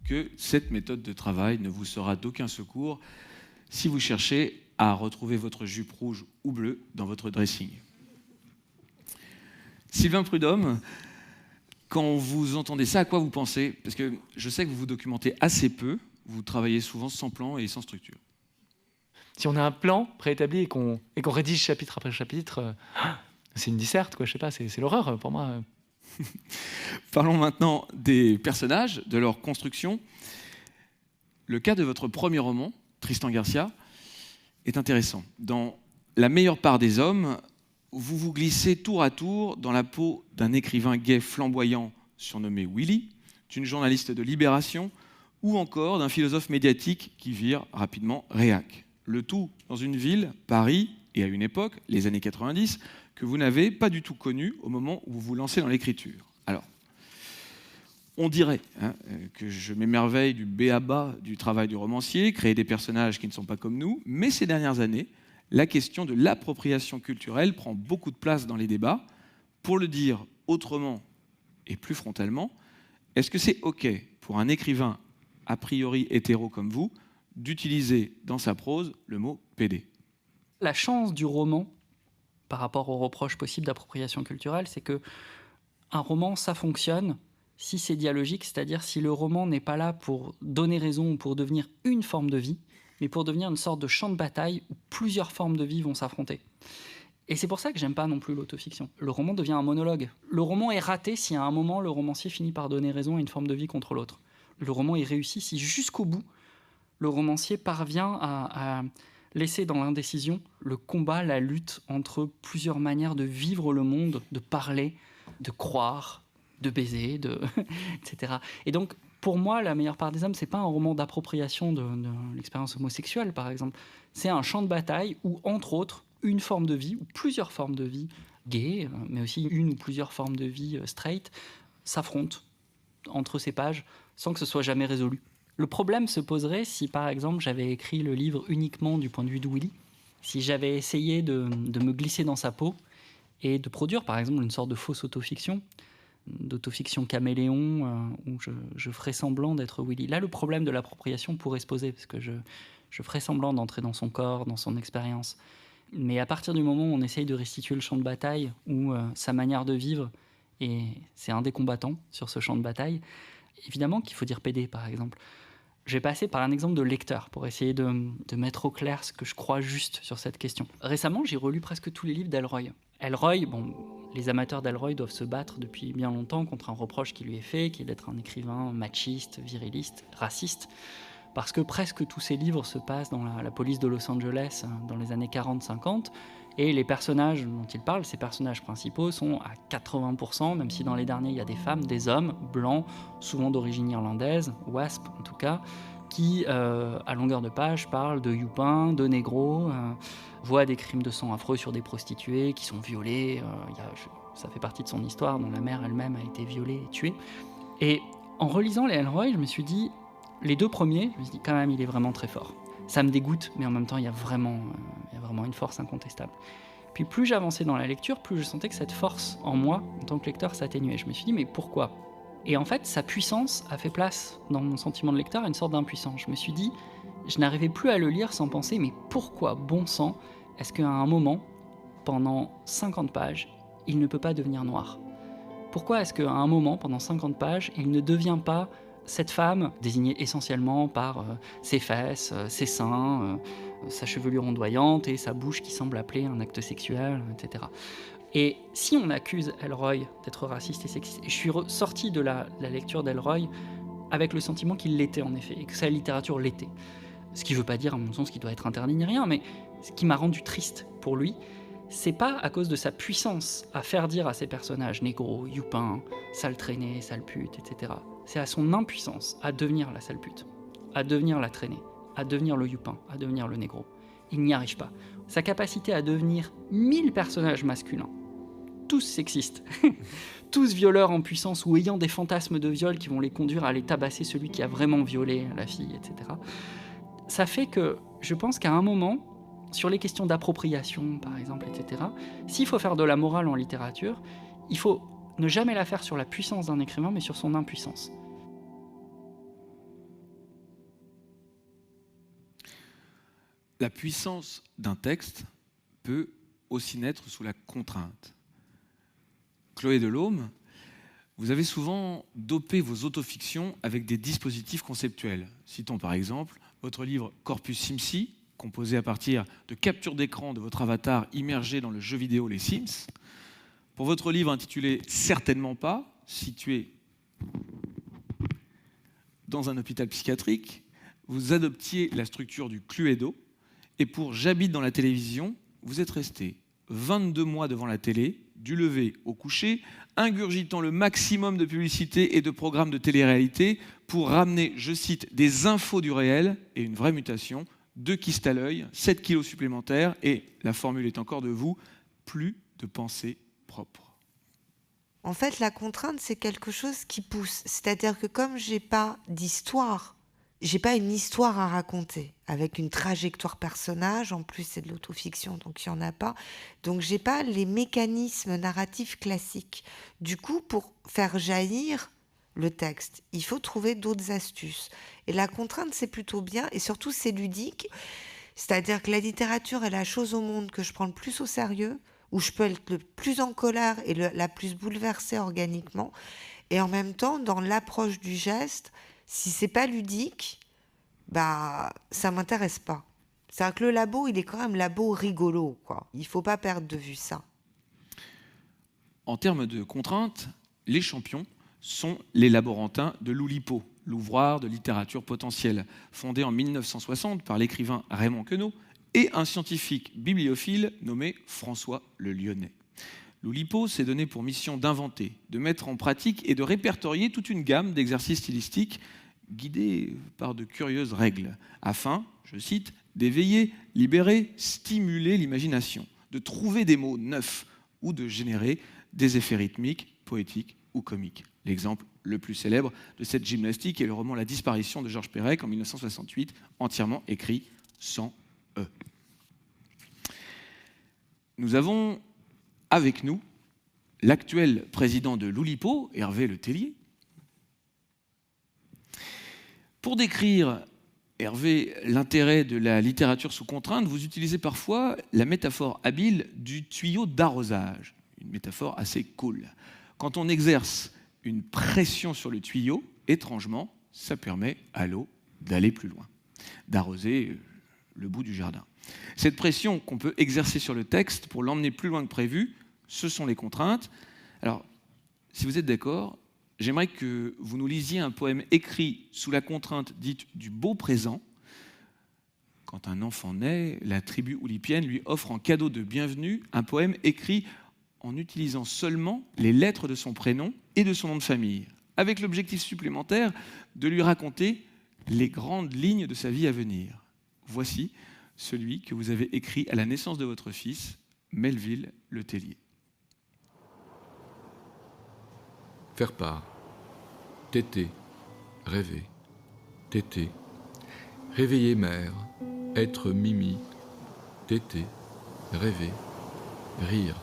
que cette méthode de travail ne vous sera d'aucun secours si vous cherchez à retrouver votre jupe rouge ou bleue dans votre dressing. Sylvain Prudhomme, quand vous entendez ça, à quoi vous pensez? Parce que je sais que vous vous documentez assez peu, vous travaillez souvent sans plan et sans structure. Si on a un plan préétabli et qu'on rédige chapitre après chapitre, c'est une disserte, quoi, je sais pas, c'est l'horreur pour moi. Parlons maintenant des personnages, de leur construction. Le cas de votre premier roman, Tristan Garcia, est intéressant. Dans La meilleure part des hommes, vous vous glissez tour à tour dans la peau d'un écrivain gay flamboyant surnommé Willy, d'une journaliste de Libération ou encore d'un philosophe médiatique qui vire rapidement réac. Le tout dans une ville, Paris, et à une époque, les années 90, que vous n'avez pas du tout connue au moment où vous vous lancez dans l'écriture. Alors, on dirait que je m'émerveille du b.a.-ba du travail du romancier, créer des personnages qui ne sont pas comme nous, mais ces dernières années, la question de l'appropriation culturelle prend beaucoup de place dans les débats. Pour le dire autrement et plus frontalement, est-ce que c'est OK pour un écrivain a priori hétéro comme vous d'utiliser dans sa prose le mot PD? La chance du roman par rapport aux reproches possibles d'appropriation culturelle, c'est que un roman, ça fonctionne si c'est dialogique, c'est-à-dire si le roman n'est pas là pour donner raison ou pour devenir une forme de vie, mais pour devenir une sorte de champ de bataille où plusieurs formes de vie vont s'affronter. Et c'est pour ça que j'aime pas non plus l'autofiction. Le roman devient un monologue. Le roman est raté si à un moment le romancier finit par donner raison à une forme de vie contre l'autre. Le roman est réussi si jusqu'au bout, le romancier parvient à laisser dans l'indécision le combat, la lutte entre plusieurs manières de vivre le monde, de parler, de croire, de baiser, etc. Et donc, pour moi, La meilleure part des hommes, c'est pas un roman d'appropriation de l'expérience homosexuelle, par exemple. C'est un champ de bataille où, entre autres, une forme de vie, ou plusieurs formes de vie gays, mais aussi une ou plusieurs formes de vie straight, s'affrontent entre ces pages sans que ce soit jamais résolu. Le problème se poserait si, par exemple, j'avais écrit le livre uniquement du point de vue de Willy, si j'avais essayé de me glisser dans sa peau et de produire, par exemple, une sorte de fausse autofiction, d'autofiction caméléon, où je ferais semblant d'être Willy. Là, le problème de l'appropriation pourrait se poser, parce que je ferais semblant d'entrer dans son corps, dans son expérience. Mais à partir du moment où on essaye de restituer le champ de bataille, où sa manière de vivre, et c'est un des combattants sur ce champ de bataille, évidemment qu'il faut dire PD, par exemple. Je vais passer par un exemple de lecteur pour essayer de mettre au clair ce que je crois juste sur cette question. Récemment, j'ai relu presque tous les livres d'Elroy. Elroy, bon, les amateurs d'Elroy doivent se battre depuis bien longtemps contre un reproche qui lui est fait, qui est d'être un écrivain machiste, viriliste, raciste, parce que presque tous ses livres se passent dans la police de Los Angeles dans les années 40-50, et les personnages dont il parle, ces personnages principaux, sont à 80%, même si dans les derniers il y a des femmes, des hommes, blancs, souvent d'origine irlandaise, WASP en tout cas, qui, à longueur de page, parlent de youpins, de négros, voient des crimes de sang affreux sur des prostituées qui sont violées. Ça fait partie de son histoire, dont la mère elle-même a été violée et tuée. Et en relisant les Elroy, je me suis dit, les deux premiers, je me suis dit, quand même, il est vraiment très fort. Ça me dégoûte, mais en même temps, il y a vraiment une force incontestable. Puis plus j'avançais dans la lecture, plus je sentais que cette force en moi, en tant que lecteur, s'atténuait. Je me suis dit, mais pourquoi ? Et en fait, sa puissance a fait place, dans mon sentiment de lecteur, à une sorte d'impuissance. Je me suis dit, je n'arrivais plus à le lire sans penser, mais pourquoi, bon sang, est-ce qu'à un moment, pendant 50 pages, il ne peut pas devenir noir ? Pourquoi est-ce qu'à un moment, pendant 50 pages, il ne devient pas cette femme, désignée essentiellement par ses fesses, ses seins, sa chevelure ondoyante et sa bouche qui semble appeler un acte sexuel, etc. Et si on accuse Elroy d'être raciste et sexiste, et je suis sorti de la lecture d'Elroy avec le sentiment qu'il l'était en effet, et que sa littérature l'était. Ce qui ne veut pas dire, à mon sens, qu'il doit être interdit ni rien, mais ce qui m'a rendu triste pour lui, c'est pas à cause de sa puissance à faire dire à ses personnages négros, youpins, sale traînée, sale pute, etc. C'est à son impuissance à devenir la sale pute, à devenir la traînée, à devenir le youpin, à devenir le négro. Il n'y arrive pas. Sa capacité à devenir 1000 personnages masculins, tous sexistes, tous violeurs en puissance ou ayant des fantasmes de viol qui vont les conduire à aller tabasser celui qui a vraiment violé la fille, etc. Ça fait que je pense qu'à un moment, sur les questions d'appropriation, par exemple, etc., s'il faut faire de la morale en littérature, il faut ne jamais la faire sur la puissance d'un écrivain, mais sur son impuissance. La puissance d'un texte peut aussi naître sous la contrainte. Chloé Delhomme, vous avez souvent dopé vos autofictions avec des dispositifs conceptuels. Citons par exemple votre livre Corpus Simsi, composé à partir de captures d'écran de votre avatar immergé dans le jeu vidéo Les Sims. Pour votre livre intitulé « Certainement pas », situé dans un hôpital psychiatrique, vous adoptiez la structure du Cluedo, et pour « J'habite dans la télévision », vous êtes resté 22 mois devant la télé, du lever au coucher, ingurgitant le maximum de publicité et de programmes de télé-réalité pour ramener, je cite, des infos du réel et une vraie mutation, 2 kystes à l'œil, 7 kilos supplémentaires et, la formule est encore de vous, plus de pensée propre. En fait, la contrainte, c'est quelque chose qui pousse. C'est-à-dire que comme j'ai pas d'histoire, j'ai pas une histoire à raconter avec une trajectoire personnage, en plus c'est de l'autofiction, donc il n'y en a pas. Donc j'ai pas les mécanismes narratifs classiques. Du coup, pour faire jaillir le texte, il faut trouver d'autres astuces. Et la contrainte, c'est plutôt bien, et surtout c'est ludique. C'est-à-dire que la littérature est la chose au monde que je prends le plus au sérieux, où je peux être le plus en colère et la plus bouleversée organiquement. Et en même temps, dans l'approche du geste, si c'est pas ludique, bah ça m'intéresse pas. C'est-à-dire que le labo, il est quand même labo rigolo, quoi. Il faut pas perdre de vue ça. En termes de contraintes, les champions sont les laborantins de l'Oulipo, l'ouvroir de littérature potentielle, fondé en 1960 par l'écrivain Raymond Queneau et un scientifique bibliophile nommé François Le Lyonnais. L'Oulipo s'est donné pour mission d'inventer, de mettre en pratique et de répertorier toute une gamme d'exercices stylistiques guidés par de curieuses règles, afin, je cite, d'éveiller, libérer, stimuler l'imagination, de trouver des mots neufs ou de générer des effets rythmiques, poétiques ou comiques. L'exemple le plus célèbre de cette gymnastique est le roman La disparition de Georges Perec en 1968, entièrement écrit sans E. Nous avons avec nous l'actuel président de l'Oulipo, Hervé Le Tellier. Pour décrire, Hervé, l'intérêt de la littérature sous contrainte, vous utilisez parfois la métaphore habile du tuyau d'arrosage, une métaphore assez cool. Quand on exerce une pression sur le tuyau, étrangement, ça permet à l'eau d'aller plus loin, d'arroser le bout du jardin. Cette pression qu'on peut exercer sur le texte pour l'emmener plus loin que prévu, ce sont les contraintes. Alors, si vous êtes d'accord, j'aimerais que vous nous lisiez un poème écrit sous la contrainte dite du beau présent. Quand un enfant naît, la tribu oulipienne lui offre en cadeau de bienvenue un poème écrit en utilisant seulement les lettres de son prénom et de son nom de famille, avec l'objectif supplémentaire de lui raconter les grandes lignes de sa vie à venir. Voici celui que vous avez écrit à la naissance de votre fils, Melville Le Tellier. Faire part, téter, rêver, téter, réveiller mère, être mimi, téter, rêver, rire,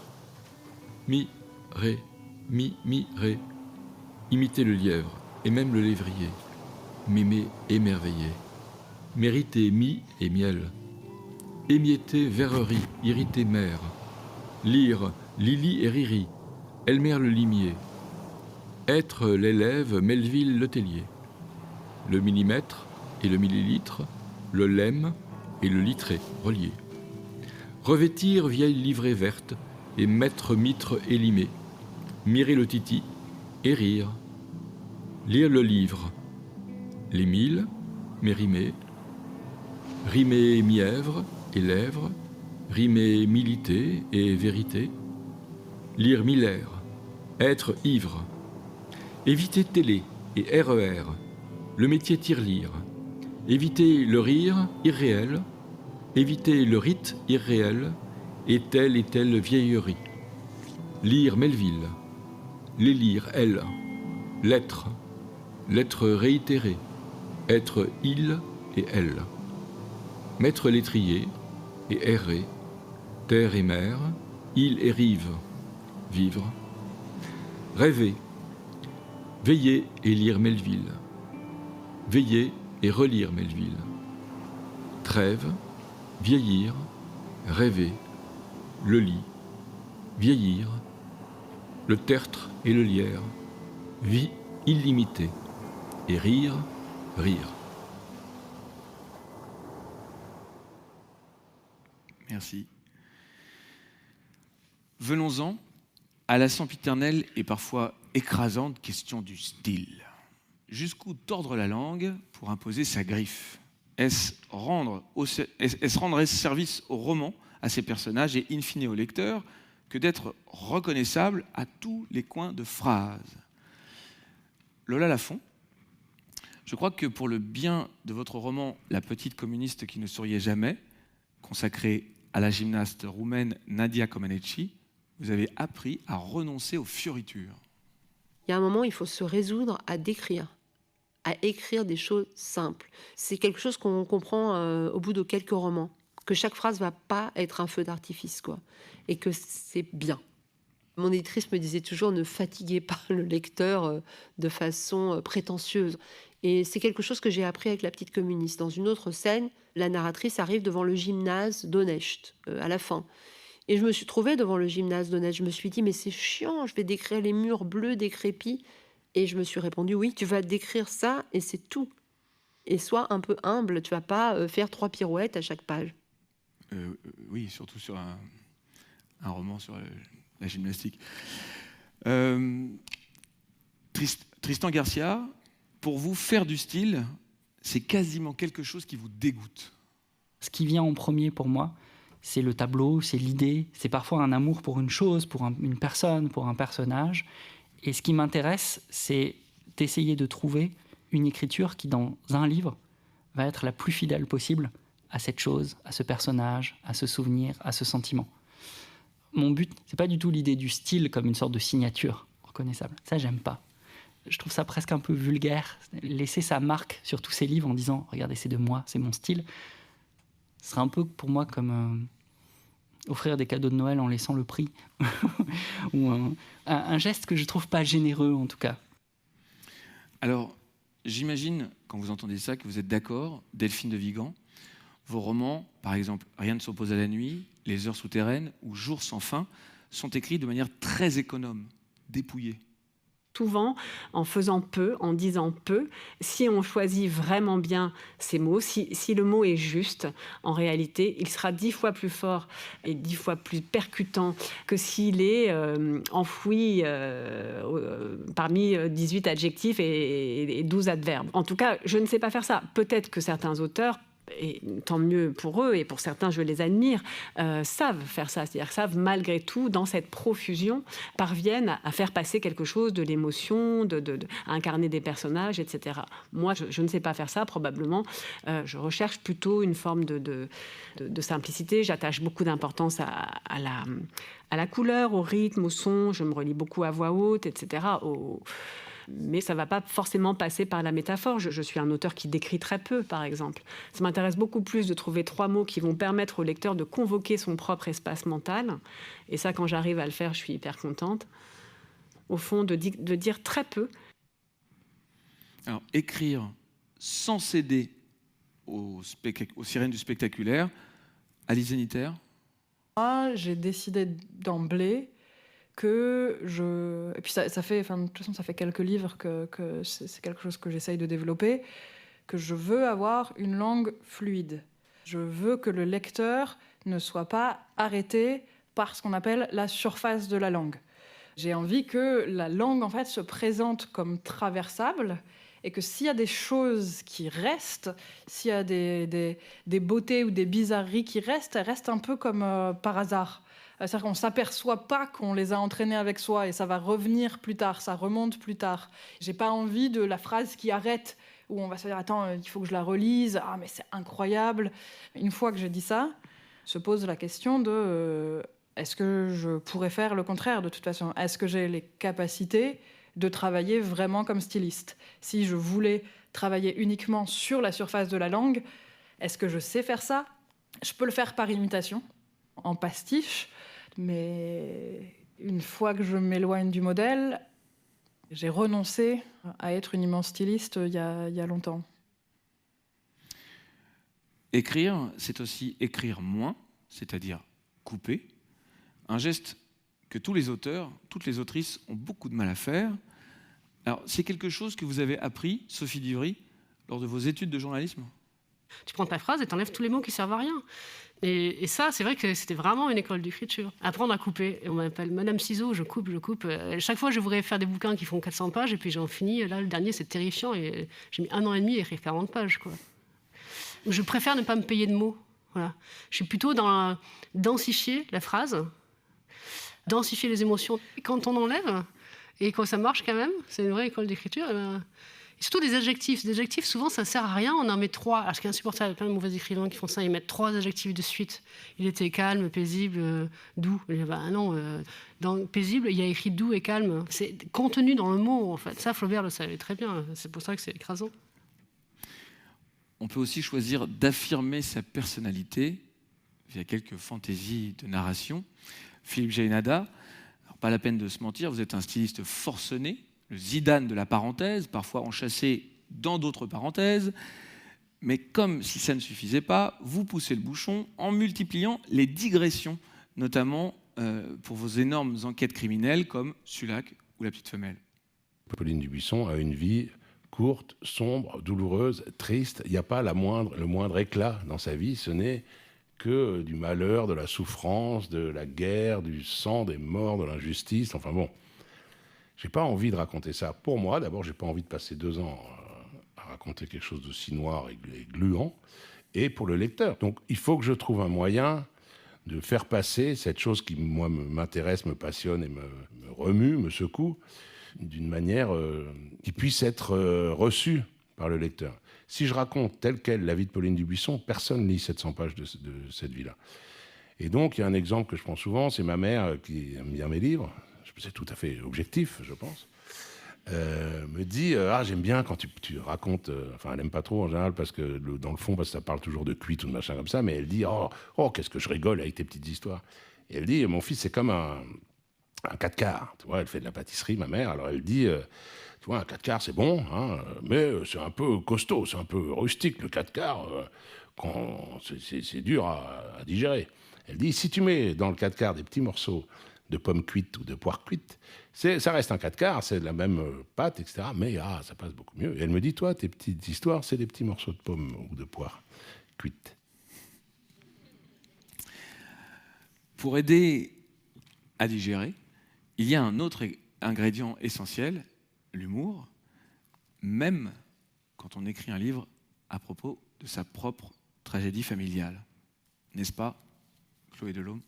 mi, ré, ré, imiter le lièvre et même le lévrier, m'aimer, émerveiller, mériter mi et miel, émietter verrerie, irriter mère, lire, Lili et Riri, Elmer le limier, être l'élève Melville Le Tellier, le millimètre et le millilitre, le lemme et le litré relié, revêtir vieille livrée verte et mettre mitre élimé, mirer le titi et rire, lire le livre, les mille, mérimé, rimer mièvre et lèvres, rimer milité et vérité, lire Miller, être ivre, éviter télé et RER, le métier tirelire, éviter le rire irréel, éviter le rite irréel et telle vieillerie, lire Melville, les lire elle, l'être, l'être réitéré, être il et elle, mettre l'étrier et errer, terre et mer, île et rive, vivre, rêver, veiller et lire Melville, veiller et relire Melville, trêve, vieillir, rêver, le lit, vieillir, le tertre et le lierre, vie illimitée, et rire, rire. Merci. Venons-en à la sempiternelle et parfois écrasante question du style. Jusqu'où tordre la langue pour imposer sa griffe? Est-ce rendrait service au roman, à ses personnages et in fine au lecteur, que d'être reconnaissable à tous les coins de phrases? Lola Lafont, je crois que pour le bien de votre roman « La petite communiste qui ne souriait jamais », consacré à la gymnaste roumaine Nadia Comaneci, vous avez appris à renoncer aux fioritures. Il y a un moment, il faut se résoudre à écrire des choses simples. C'est quelque chose qu'on comprend au bout de quelques romans, que chaque phrase va pas être un feu d'artifice, quoi, et que c'est bien. Mon éditrice me disait toujours, ne fatiguez pas le lecteur de façon prétentieuse. Et c'est quelque chose que j'ai appris avec La petite communiste. Dans une autre scène, la narratrice arrive devant le gymnase d'Onecht, à la fin. Et je me suis trouvée devant le gymnase d'Onecht. Je me suis dit, mais c'est chiant, je vais décrire les murs bleus décrépits. Et je me suis répondu, oui, tu vas décrire ça et c'est tout. Et sois un peu humble, tu vas pas faire 3 pirouettes à chaque page. Oui, surtout sur un roman sur la gymnastique. Tristan Garcia, pour vous, faire du style, c'est quasiment quelque chose qui vous dégoûte. Ce qui vient en premier pour moi, c'est le tableau, c'est l'idée, c'est parfois un amour pour une chose, pour une personne, pour un personnage. Et ce qui m'intéresse, c'est d'essayer de trouver une écriture qui, dans un livre, va être la plus fidèle possible à cette chose, à ce personnage, à ce souvenir, à ce sentiment. Mon but, c'est pas du tout l'idée du style comme une sorte de signature reconnaissable. Ça, j'aime pas. Je trouve ça presque un peu vulgaire. Laisser sa marque sur tous ces livres en disant « Regardez, c'est de moi, c'est mon style », ce serait un peu pour moi comme offrir des cadeaux de Noël en laissant le prix. Ou un geste que je trouve pas généreux, en tout cas. Alors, j'imagine, quand vous entendez ça, que vous êtes d'accord, Delphine de Vigan, vos romans, par exemple « Rien ne s'oppose à la nuit »,« Les heures souterraines » ou « Jour sans fin » sont écrits de manière très économe, dépouillée. Souvent, en faisant peu, en disant peu, si on choisit vraiment bien ces mots, si le mot est juste, en réalité, il sera 10 fois plus fort et 10 fois plus percutant que s'il est enfoui parmi 18 adjectifs et 12 adverbes. En tout cas, je ne sais pas faire ça. Peut-être que certains auteurs, et tant mieux pour eux, et pour certains je les admire, savent faire ça, c'est-à-dire savent malgré tout, dans cette profusion, parviennent à faire passer quelque chose de l'émotion, à incarner des personnages, etc. Moi, je ne sais pas faire ça, probablement. Je recherche plutôt une forme de simplicité. J'attache beaucoup d'importance à la couleur, au rythme, au son. Je me relis beaucoup à voix haute, etc. Mais ça ne va pas forcément passer par la métaphore. Je suis un auteur qui décrit très peu, par exemple. Ça m'intéresse beaucoup plus de trouver 3 mots qui vont permettre au lecteur de convoquer son propre espace mental. Et ça, quand j'arrive à le faire, je suis hyper contente. Au fond, de dire très peu. Alors, écrire sans céder aux sirènes du spectaculaire, Alice Zeniter. Moi, j'ai décidé d'emblée que je... Et puis ça fait, de toute façon, ça fait quelques livres que c'est quelque chose que j'essaye de développer, que je veux avoir une langue fluide. Je veux que le lecteur ne soit pas arrêté par ce qu'on appelle la surface de la langue. J'ai envie que la langue, en fait, se présente comme traversable et que s'il y a des choses qui restent, s'il y a des beautés ou des bizarreries qui restent, elles restent un peu comme par hasard. C'est-à-dire qu'on ne s'aperçoit pas qu'on les a entraînés avec soi et ça va revenir plus tard, ça remonte plus tard. J'ai pas envie de la phrase qui arrête, où on va se dire « Attends, il faut que je la relise, ah mais c'est incroyable ». Une fois que j'ai dit ça, se pose la question de est-ce que je pourrais faire le contraire de toute façon ? Est-ce que j'ai les capacités de travailler vraiment comme styliste ? Si je voulais travailler uniquement sur la surface de la langue, est-ce que je sais faire ça ? Je peux le faire par imitation, en pastiche, mais une fois que je m'éloigne du modèle, j'ai renoncé à être une immense styliste il y a longtemps. Écrire, c'est aussi écrire moins, c'est-à-dire couper. Un geste que tous les auteurs, toutes les autrices ont beaucoup de mal à faire. Alors, c'est quelque chose que vous avez appris, Sophie Divry, lors de vos études de journalisme ? Tu prends ta phrase et t'enlèves tous les mots qui servent à rien. Et ça, c'est vrai que c'était vraiment une école d'écriture. Apprendre à couper. Et on m'appelle Madame Ciseaux, je coupe. Chaque fois, je voudrais faire des bouquins qui font 400 pages, et puis j'en finis. Là, le dernier, c'est terrifiant. Et j'ai mis 1 an et demi à écrire 40 pages, quoi. Je préfère ne pas me payer de mots. Voilà. Je suis plutôt dans densifier la phrase, densifier les émotions. Et quand on enlève, et quand ça marche quand même, c'est une vraie école d'écriture, et surtout des adjectifs. Des adjectifs, souvent, ça ne sert à rien, on en met 3. Alors, ce qui est insupportable, il y a plein de mauvais écrivains qui font ça, ils mettent 3 adjectifs de suite. Il était calme, paisible, doux. Et non, dans paisible, il y a écrit doux et calme. C'est contenu dans le mot, en fait. Ça, Flaubert le savait très bien. C'est pour ça que c'est écrasant. On peut aussi choisir d'affirmer sa personnalité via quelques fantaisies de narration. Philippe Jaénada, pas la peine de se mentir, vous êtes un styliste forcené, le Zidane de la parenthèse, parfois enchâssé dans d'autres parenthèses. Mais comme si ça ne suffisait pas, vous poussez le bouchon en multipliant les digressions, notamment pour vos énormes enquêtes criminelles comme Sulac ou La Petite Femelle. Pauline Dubuisson a une vie courte, sombre, douloureuse, triste. Il n'y a pas le moindre éclat dans sa vie. Ce n'est que du malheur, de la souffrance, de la guerre, du sang, des morts, de l'injustice. Enfin bon, j'ai pas envie de raconter ça. Pour moi, d'abord, j'ai pas envie de passer 2 ans à raconter quelque chose de si noir et gluant. Et pour le lecteur. Donc, il faut que je trouve un moyen de faire passer cette chose qui, moi, m'intéresse, me passionne et me remue, me secoue, d'une manière qui puisse être reçue par le lecteur. Si je raconte tel quel la vie de Pauline Dubuisson, personne ne lit 700 pages de cette vie-là. Et donc, il y a un exemple que je prends souvent, c'est ma mère qui aime bien mes livres, c'est tout à fait objectif, je pense, me dit « Ah, j'aime bien quand tu racontes... Enfin, elle n'aime pas trop en général, parce que dans le fond, parce que ça parle toujours de cuite ou de machin comme ça, mais elle dit « Oh, qu'est-ce que je rigole avec tes petites histoires !» Et elle dit « Mon fils, c'est comme un 4x4. » Tu vois, elle fait de la pâtisserie, ma mère, alors elle dit... Tu vois, un 4x4, c'est bon, hein, mais c'est un peu costaud, c'est un peu rustique, le 4x4, c'est dur à digérer. Elle dit, si tu mets dans le 4x4 des petits morceaux de pommes cuites ou de poires cuites, ça reste un 4x4, c'est de la même pâte, etc., mais ça passe beaucoup mieux. Et elle me dit, toi, tes petites histoires, c'est des petits morceaux de pommes ou de poires cuites. Pour aider à digérer, il y a un autre ingrédient essentiel, l'humour, même quand on écrit un livre à propos de sa propre tragédie familiale. N'est-ce pas, Chloé Delhomme ?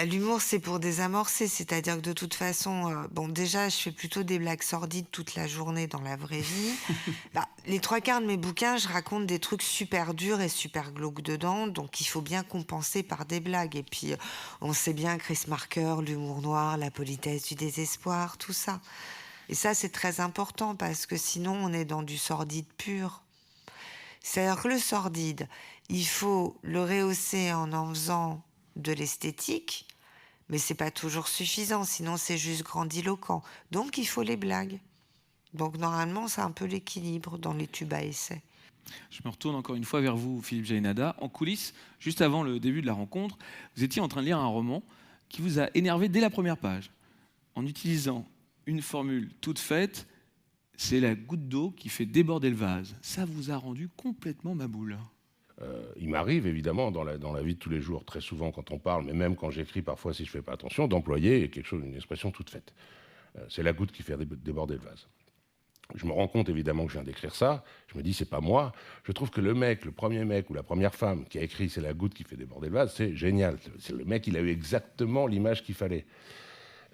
L'humour, c'est pour désamorcer, c'est-à-dire que de toute façon, déjà, je fais plutôt des blagues sordides toute la journée dans la vraie vie. Les 3/4 de mes bouquins, je raconte des trucs super durs et super glauques dedans, donc il faut bien compenser par des blagues. Et puis, on sait bien Chris Marker, l'humour noir, la politesse du désespoir, tout ça. Et ça, c'est très important, parce que sinon, on est dans du sordide pur. C'est-à-dire que le sordide, il faut le rehausser en faisant de l'esthétique, mais c'est pas toujours suffisant, sinon c'est juste grandiloquent. Donc, il faut les blagues. Donc, normalement, c'est un peu l'équilibre dans les tubes à essai. Je me retourne encore une fois vers vous, Philippe Jaénada. En coulisses, juste avant le début de la rencontre, vous étiez en train de lire un roman qui vous a énervé dès la première page, en utilisant une formule toute faite, c'est la goutte d'eau qui fait déborder le vase. Ça vous a rendu complètement maboule. Il m'arrive évidemment dans la vie de tous les jours, très souvent quand on parle, mais même quand j'écris parfois si je ne fais pas attention, d'employer une expression toute faite. C'est la goutte qui fait déborder le vase. Je me rends compte évidemment que je viens d'écrire ça, je me dis c'est pas moi. Je trouve que le premier mec ou la première femme qui a écrit c'est la goutte qui fait déborder le vase, c'est génial. C'est le mec, il a eu exactement l'image qu'il fallait.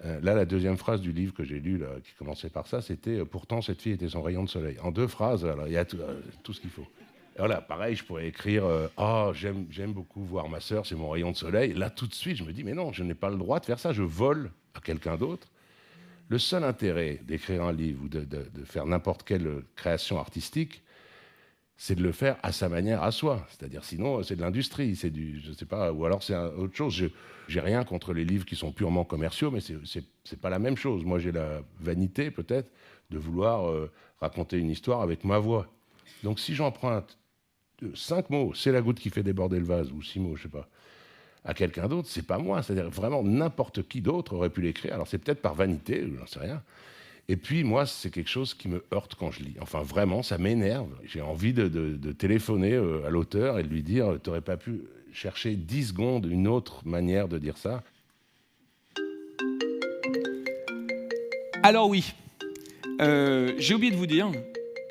Là, la deuxième phrase du livre que j'ai lu, là, qui commençait par ça, c'était « Pourtant, cette fille était son rayon de soleil ». En 2 phrases, alors, il y a tout ce qu'il faut. Et voilà, pareil, je pourrais écrire « j'aime beaucoup voir ma sœur, c'est mon rayon de soleil ». Là, tout de suite, je me dis « Mais non, je n'ai pas le droit de faire ça, je vole à quelqu'un d'autre ». Le seul intérêt d'écrire un livre ou de faire n'importe quelle création artistique, c'est de le faire à sa manière, à soi. C'est-à-dire, sinon, c'est de l'industrie, c'est je sais pas, ou alors c'est autre chose. J'ai rien contre les livres qui sont purement commerciaux, mais c'est pas la même chose. Moi, j'ai la vanité, peut-être, de vouloir raconter une histoire avec ma voix. Donc, si j'emprunte 5 mots, c'est la goutte qui fait déborder le vase, ou 6 mots, je sais pas, à quelqu'un d'autre, c'est pas moi. C'est-à-dire, vraiment, n'importe qui d'autre aurait pu l'écrire. Alors, c'est peut-être par vanité, j'en sais rien. Et puis, moi, c'est quelque chose qui me heurte quand je lis. Enfin, vraiment, ça m'énerve. J'ai envie de téléphoner à l'auteur et de lui dire « T'aurais pas pu chercher 10 secondes une autre manière de dire ça ?» Alors oui, j'ai oublié de vous dire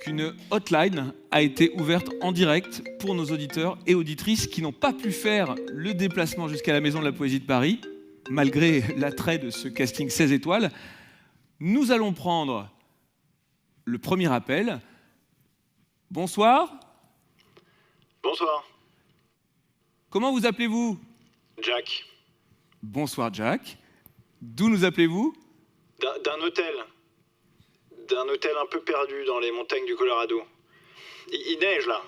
qu'une hotline a été ouverte en direct pour nos auditeurs et auditrices qui n'ont pas pu faire le déplacement jusqu'à la Maison de la Poésie de Paris, malgré l'attrait de ce casting 16 étoiles. Nous allons prendre le premier appel. Bonsoir. Bonsoir. Comment vous appelez-vous? Jack. Bonsoir Jack. D'où nous appelez-vous? D'un hôtel. D'un hôtel un peu perdu dans les montagnes du Colorado. Il neige là.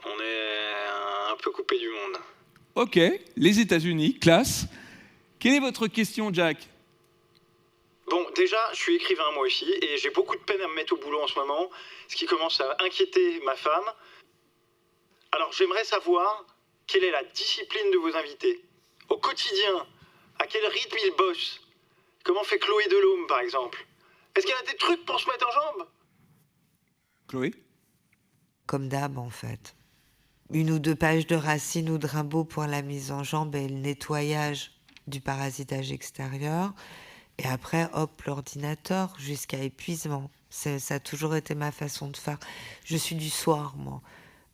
On est un peu coupé du monde. Ok, les États-Unis, classe. Quelle est votre question, Jack? Bon, déjà, je suis écrivain moi aussi, et j'ai beaucoup de peine à me mettre au boulot en ce moment, ce qui commence à inquiéter ma femme. Alors, j'aimerais savoir quelle est la discipline de vos invités. Au quotidien, à quel rythme ils bossent? Comment fait Chloé Delhomme, par exemple? Est-ce qu'elle a des trucs pour se mettre en jambes? Chloé? Comme d'hab, en fait. 1 ou 2 pages de Racine ou de Rimbaud pour la mise en jambe et le nettoyage du parasitage extérieur. Et après, hop, l'ordinateur jusqu'à épuisement. Ça a toujours été ma façon de faire. Je suis du soir, moi.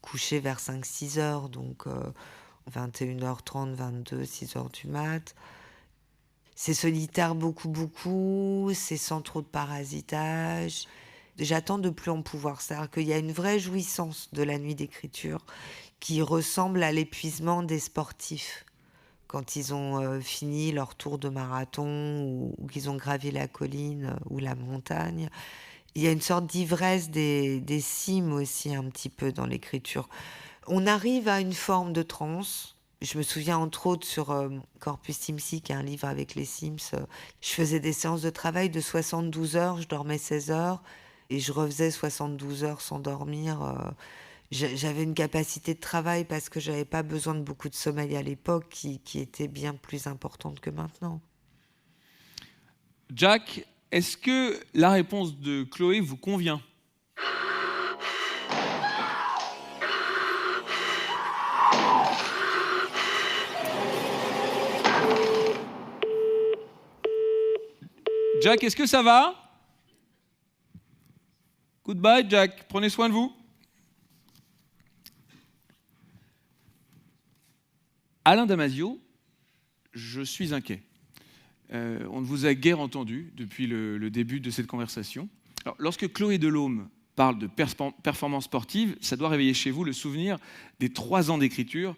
Couché vers 5-6 heures, donc 21h30, 22, 6h du mat'. C'est solitaire beaucoup, c'est sans trop de parasitage. J'attends de plus en pouvoir. C'est-à-dire qu'il y a une vraie jouissance de la nuit d'écriture qui ressemble à l'épuisement des sportifs. Quand ils ont fini leur tour de marathon ou qu'ils ont gravi la colline ou la montagne. Il y a une sorte d'ivresse des cimes aussi un petit peu dans l'écriture. On arrive à une forme de transe. Je me souviens entre autres sur Corpus Simsi, qui est un livre avec les Sims. Je faisais des séances de travail de 72 heures, je dormais 16 heures et je refaisais 72 heures sans dormir. J'avais une capacité de travail parce que j'avais pas besoin de beaucoup de sommeil à l'époque qui était bien plus importante que maintenant. Jack, est-ce que la réponse de Chloé vous convient? Jack, est-ce que ça va? Goodbye, Jack. Prenez soin de vous. Alain Damasio, je suis inquiet. On ne vous a guère entendu depuis le début de cette conversation. Alors, lorsque Chloé Delhomme parle de performance sportive, ça doit réveiller chez vous le souvenir des 3 ans d'écriture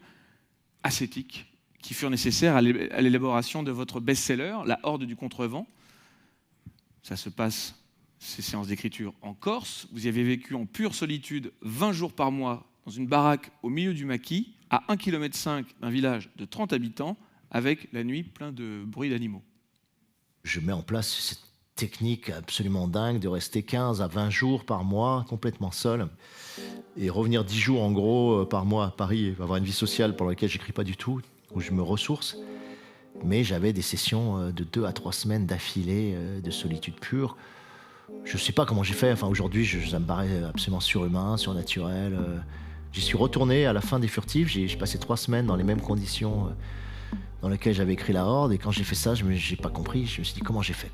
ascétique qui furent nécessaires à l'élaboration de votre best-seller, La Horde du Contrevent. Ça se passe, ces séances d'écriture, en Corse. Vous y avez vécu en pure solitude 20 jours par mois dans une baraque au milieu du maquis, à 1,5 km d'un village de 30 habitants, avec la nuit plein de bruits d'animaux. Je mets en place cette technique absolument dingue de rester 15 à 20 jours par mois complètement seul et revenir 10 jours en gros par mois à Paris, avoir une vie sociale pour laquelle j'écris pas du tout, où je me ressource. Mais j'avais des sessions de 2 à 3 semaines d'affilée de solitude pure. Je sais pas comment j'ai fait. Enfin, aujourd'hui, ça me paraît absolument surhumain, surnaturel. J'y suis retourné à la fin des Furtifs. J'ai passé 3 semaines dans les mêmes conditions dans lesquelles j'avais écrit La Horde. Et quand j'ai fait ça, j'ai pas compris. Je me suis dit, comment j'ai fait?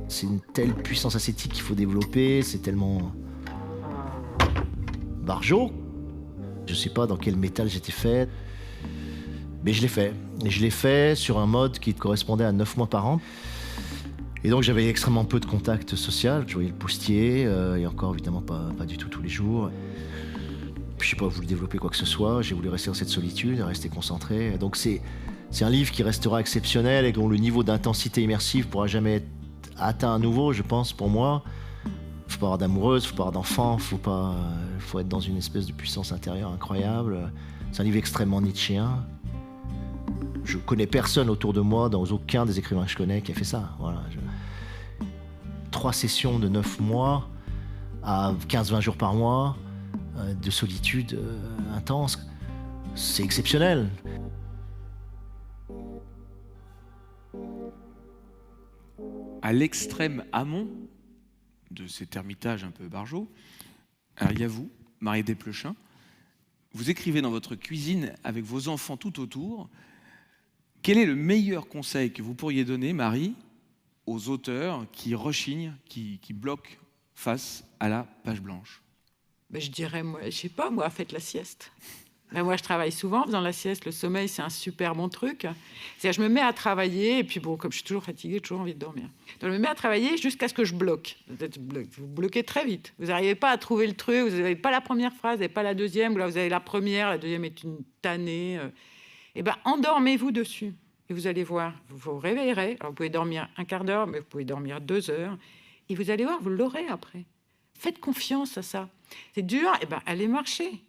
C'est une telle puissance ascétique qu'il faut développer. C'est tellement barjot. Je sais pas dans quel métal j'étais fait. Mais je l'ai fait. Et je l'ai fait sur un mode qui correspondait à 9 mois par an. Et donc j'avais extrêmement peu de contact social. Je voyais le postier, et encore évidemment pas du tout tous les jours. Puis je n'ai pas voulu développer quoi que ce soit. J'ai voulu rester dans cette solitude, rester concentré. Donc c'est un livre qui restera exceptionnel et dont le niveau d'intensité immersive pourra jamais être atteint à nouveau, je pense, pour moi. Faut pas avoir d'amoureuse, faut pas avoir d'enfant, faut être dans une espèce de puissance intérieure incroyable. C'est un livre extrêmement nietzschéen. Je connais personne autour de moi, dans aucun des écrivains que je connais, qui a fait ça. Voilà. 3 sessions de 9 mois à 15-20 jours par mois de solitude intense, c'est exceptionnel. À l'extrême amont de cet ermitage un peu barjot, alors il y a vous, Marie Desplechin. Vous écrivez dans votre cuisine avec vos enfants tout autour. Quel est le meilleur conseil que vous pourriez donner, Marie, aux auteurs qui rechignent, qui bloquent face à la page blanche? Je dirais, moi, je sais pas, moi, faites la sieste. Moi, je travaille souvent en faisant la sieste. Le sommeil, c'est un super bon truc. C'est-à-dire, je me mets à travailler, et puis bon, comme je suis toujours fatiguée, j'ai toujours envie de dormir. Donc, je me mets à travailler jusqu'à ce que je bloque. Vous bloquez très vite. Vous n'arrivez pas à trouver le truc, vous n'avez pas la première phrase, vous n'avez pas la deuxième, ou là, vous avez la première, la deuxième est une tannée. Endormez-vous dessus. Et vous allez voir, vous vous réveillerez. Alors, vous pouvez dormir un quart d'heure, mais vous pouvez dormir 2 heures. Et vous allez voir, vous l'aurez après. Faites confiance à ça. C'est dur, allez marcher.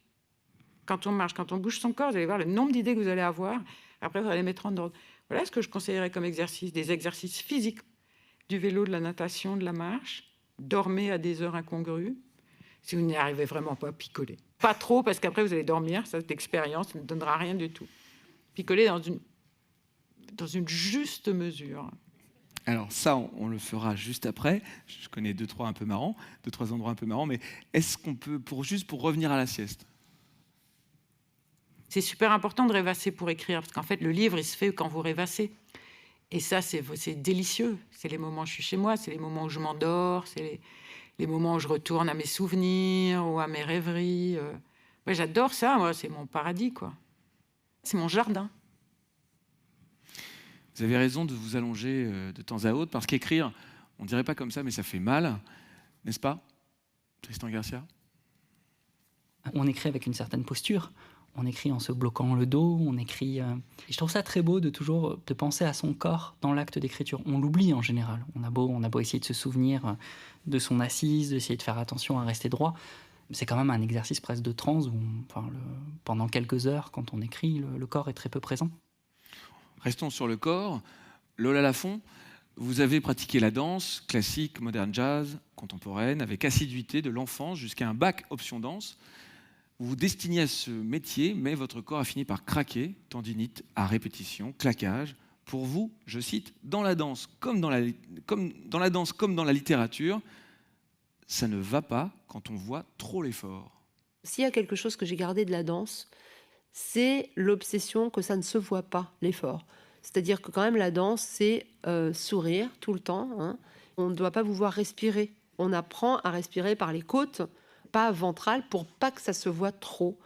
Quand on marche, quand on bouge son corps, vous allez voir le nombre d'idées que vous allez avoir. Après, vous allez mettre en ordre. Voilà ce que je conseillerais comme exercice. Des exercices physiques, du vélo, de la natation, de la marche. Dormez à des heures incongrues. Si vous n'y arrivez vraiment pas, picolez. Pas trop, parce qu'après, vous allez dormir. Ça, cette expérience ne donnera rien du tout. Picolez dans une juste mesure. Alors ça, on le fera juste après. Je connais 2-3 endroits un peu marrants, mais est-ce qu'on peut, pour revenir à la sieste? C'est super important de rêvasser pour écrire, parce qu'en fait, le livre, il se fait quand vous rêvassez. Et ça, c'est délicieux. C'est les moments où je suis chez moi, c'est les moments où je m'endors, c'est les moments où je retourne à mes souvenirs ou à mes rêveries. J'adore ça, moi, c'est mon paradis, quoi. C'est mon jardin. Vous avez raison de vous allonger de temps à autre, parce qu'écrire, on ne dirait pas comme ça, mais ça fait mal, n'est-ce pas, Tristan Garcia? On écrit avec une certaine posture. On écrit en se bloquant le dos, on écrit... Et je trouve ça très beau de penser à son corps dans l'acte d'écriture. On l'oublie en général. On a beau essayer de se souvenir de son assise, d'essayer de faire attention à rester droit. C'est quand même un exercice presque de transe où, pendant quelques heures, quand on écrit, le corps est très peu présent. Restons sur le corps. Lola Lafont, vous avez pratiqué la danse, classique, moderne jazz, contemporaine, avec assiduité de l'enfance jusqu'à un bac option danse. Vous vous destiniez à ce métier, mais votre corps a fini par craquer, tendinite à répétition, claquage. Pour vous, je cite, dans la danse comme dans la littérature, ça ne va pas quand on voit trop l'effort. S'il y a quelque chose que j'ai gardé de la danse, c'est l'obsession que ça ne se voit pas, l'effort. C'est-à-dire que quand même la danse, c'est sourire tout le temps. Hein. On ne doit pas vous voir respirer. On apprend à respirer par les côtes, pas ventrale, pour pas que ça se voit trop.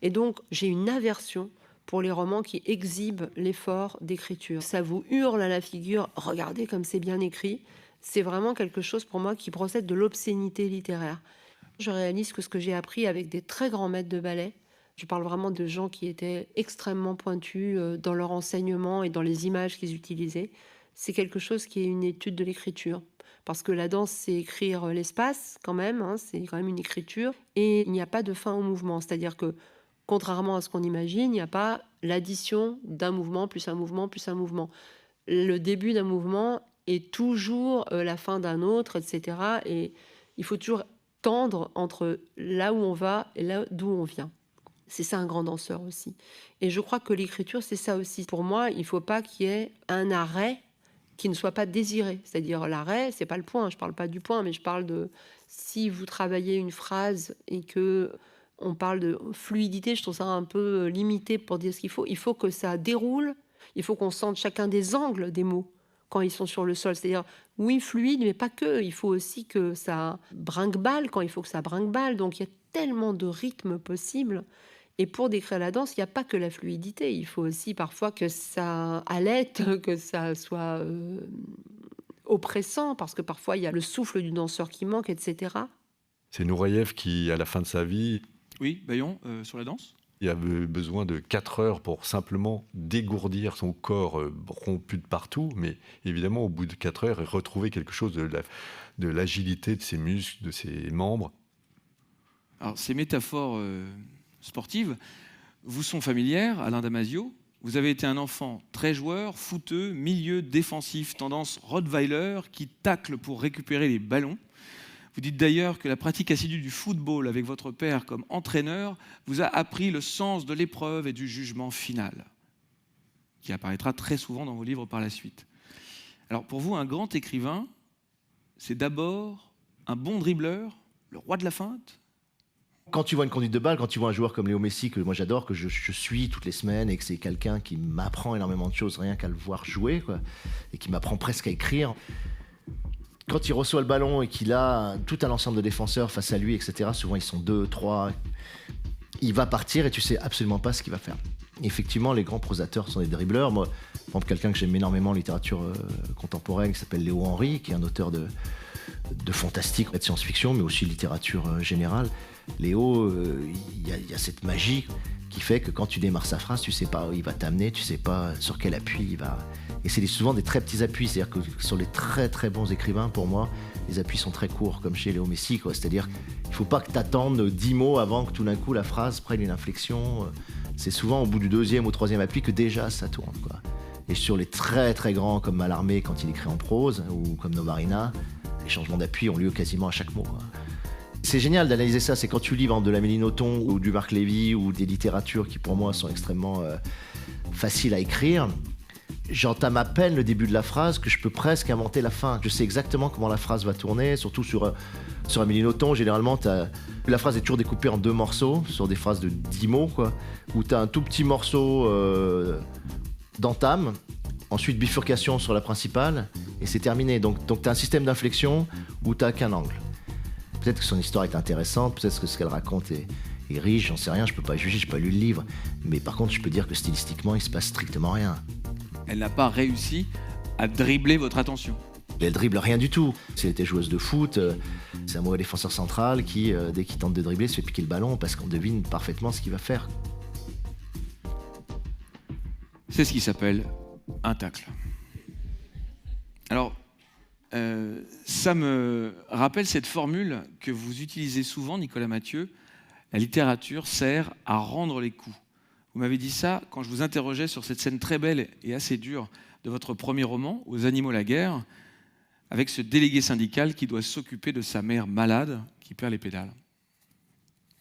Et donc, j'ai une aversion pour les romans qui exhibent l'effort d'écriture. Ça vous hurle à la figure, regardez comme c'est bien écrit. C'est vraiment quelque chose pour moi qui procède de l'obscénité littéraire. Je réalise que ce que j'ai appris avec des très grands maîtres de ballet, je parle vraiment de gens qui étaient extrêmement pointus dans leur enseignement et dans les images qu'ils utilisaient, c'est quelque chose qui est une étude de l'écriture. Parce que la danse, c'est écrire l'espace quand même, hein, c'est quand même une écriture, et il n'y a pas de fin au mouvement. C'est-à-dire que, contrairement à ce qu'on imagine, il n'y a pas l'addition d'un mouvement plus un mouvement plus un mouvement. Le début d'un mouvement est toujours la fin d'un autre, etc. Et il faut toujours tendre entre là où on va et là d'où on vient. C'est ça un grand danseur aussi. Et je crois que l'écriture, c'est ça aussi. Pour moi, il ne faut pas qu'il y ait un arrêt qui ne soit pas désiré. C'est-à-dire l'arrêt, c'est pas le point. Je parle pas du point, mais je parle de si vous travaillez une phrase et que on parle de fluidité, je trouve ça un peu limité pour dire ce qu'il faut. Il faut que ça déroule. Il faut qu'on sente chacun des angles des mots quand ils sont sur le sol. C'est-à-dire, oui, fluide, mais pas que. Il faut aussi que ça brinque-balle quand il faut que ça brinque-balle. Donc, il y a tellement de rythmes possibles. Et pour décrire la danse, il n'y a pas que la fluidité. Il faut aussi parfois que ça allaite, que ça soit oppressant, parce que parfois, il y a le souffle du danseur qui manque, etc. C'est Nureyev qui, à la fin de sa vie... Oui, Bayon, sur la danse ? Il avait besoin de 4 heures pour simplement dégourdir son corps rompu de partout, mais évidemment, au bout de 4 heures, il retrouvait quelque chose de l'agilité de ses muscles, de ses membres. Alors, ces métaphores sportives vous sont familières, Alain Damasio. Vous avez été un enfant très joueur, footeux, milieu défensif, tendance Rottweiler, qui tacle pour récupérer les ballons. Vous dites d'ailleurs que la pratique assidue du football avec votre père comme entraîneur vous a appris le sens de l'épreuve et du jugement final, qui apparaîtra très souvent dans vos livres par la suite. Alors pour vous, un grand écrivain, c'est d'abord un bon dribbleur, le roi de la feinte ? Quand tu vois une conduite de balle, quand tu vois un joueur comme Léo Messi, que moi j'adore, que je suis toutes les semaines, et que c'est quelqu'un qui m'apprend énormément de choses rien qu'à le voir jouer, quoi, et qui m'apprend presque à écrire, quand il reçoit le ballon et qu'il a tout un ensemble de défenseurs face à lui, etc., souvent ils sont 2, 3, il va partir et tu sais absolument pas ce qu'il va faire. Effectivement, les grands prosateurs sont des dribbleurs. Moi, par exemple, quelqu'un que j'aime énormément en littérature contemporaine, qui s'appelle Léo Henry, qui est un auteur de fantastique, de science-fiction, mais aussi littérature générale. Léo, il y a cette magie qui fait que quand tu démarres sa phrase, tu sais pas où il va t'amener, tu sais pas sur quel appui il va... Et c'est souvent des très petits appuis, c'est-à-dire que sur les très très bons écrivains, pour moi, les appuis sont très courts, comme chez Léo Messi, quoi. C'est-à-dire qu'il faut pas que tu attendes 10 mots avant que tout d'un coup la phrase prenne une inflexion. C'est souvent au bout du 2e ou 3e appui que déjà ça tourne, quoi. Et sur les très très grands comme Mallarmé quand il écrit en prose, ou comme Novarina, les changements d'appui ont lieu quasiment à chaque mot, quoi. C'est génial d'analyser ça, c'est quand tu lis de la Méline-Nothomb ou du Marc Lévy ou des littératures qui pour moi sont extrêmement faciles à écrire. J'entame à peine le début de la phrase que je peux presque inventer la fin. Je sais exactement comment la phrase va tourner, surtout sur un Méline-Nothomb, généralement la phrase est toujours découpée en 2 morceaux, sur des phrases de 10 mots, quoi, où tu as un tout petit morceau d'entame, ensuite bifurcation sur la principale, et c'est terminé. Donc tu as un système d'inflexion où tu n'as qu'un angle. Peut-être que son histoire est intéressante, peut-être que ce qu'elle raconte est riche, j'en sais rien, je peux pas juger, je n'ai pas lu le livre. Mais par contre, je peux dire que stylistiquement, il se passe strictement rien. Elle n'a pas réussi à dribbler votre attention. Elle dribble rien du tout. Si elle était joueuse de foot, c'est un mauvais défenseur central qui, dès qu'il tente de dribbler, se fait piquer le ballon parce qu'on devine parfaitement ce qu'il va faire. C'est ce qui s'appelle un tacle. Alors, ça me rappelle cette formule que vous utilisez souvent, Nicolas Mathieu. La littérature sert à rendre les coups. Vous m'avez dit ça quand je vous interrogeais sur cette scène très belle et assez dure de votre premier roman, Aux animaux la guerre, avec ce délégué syndical qui doit s'occuper de sa mère malade qui perd les pédales.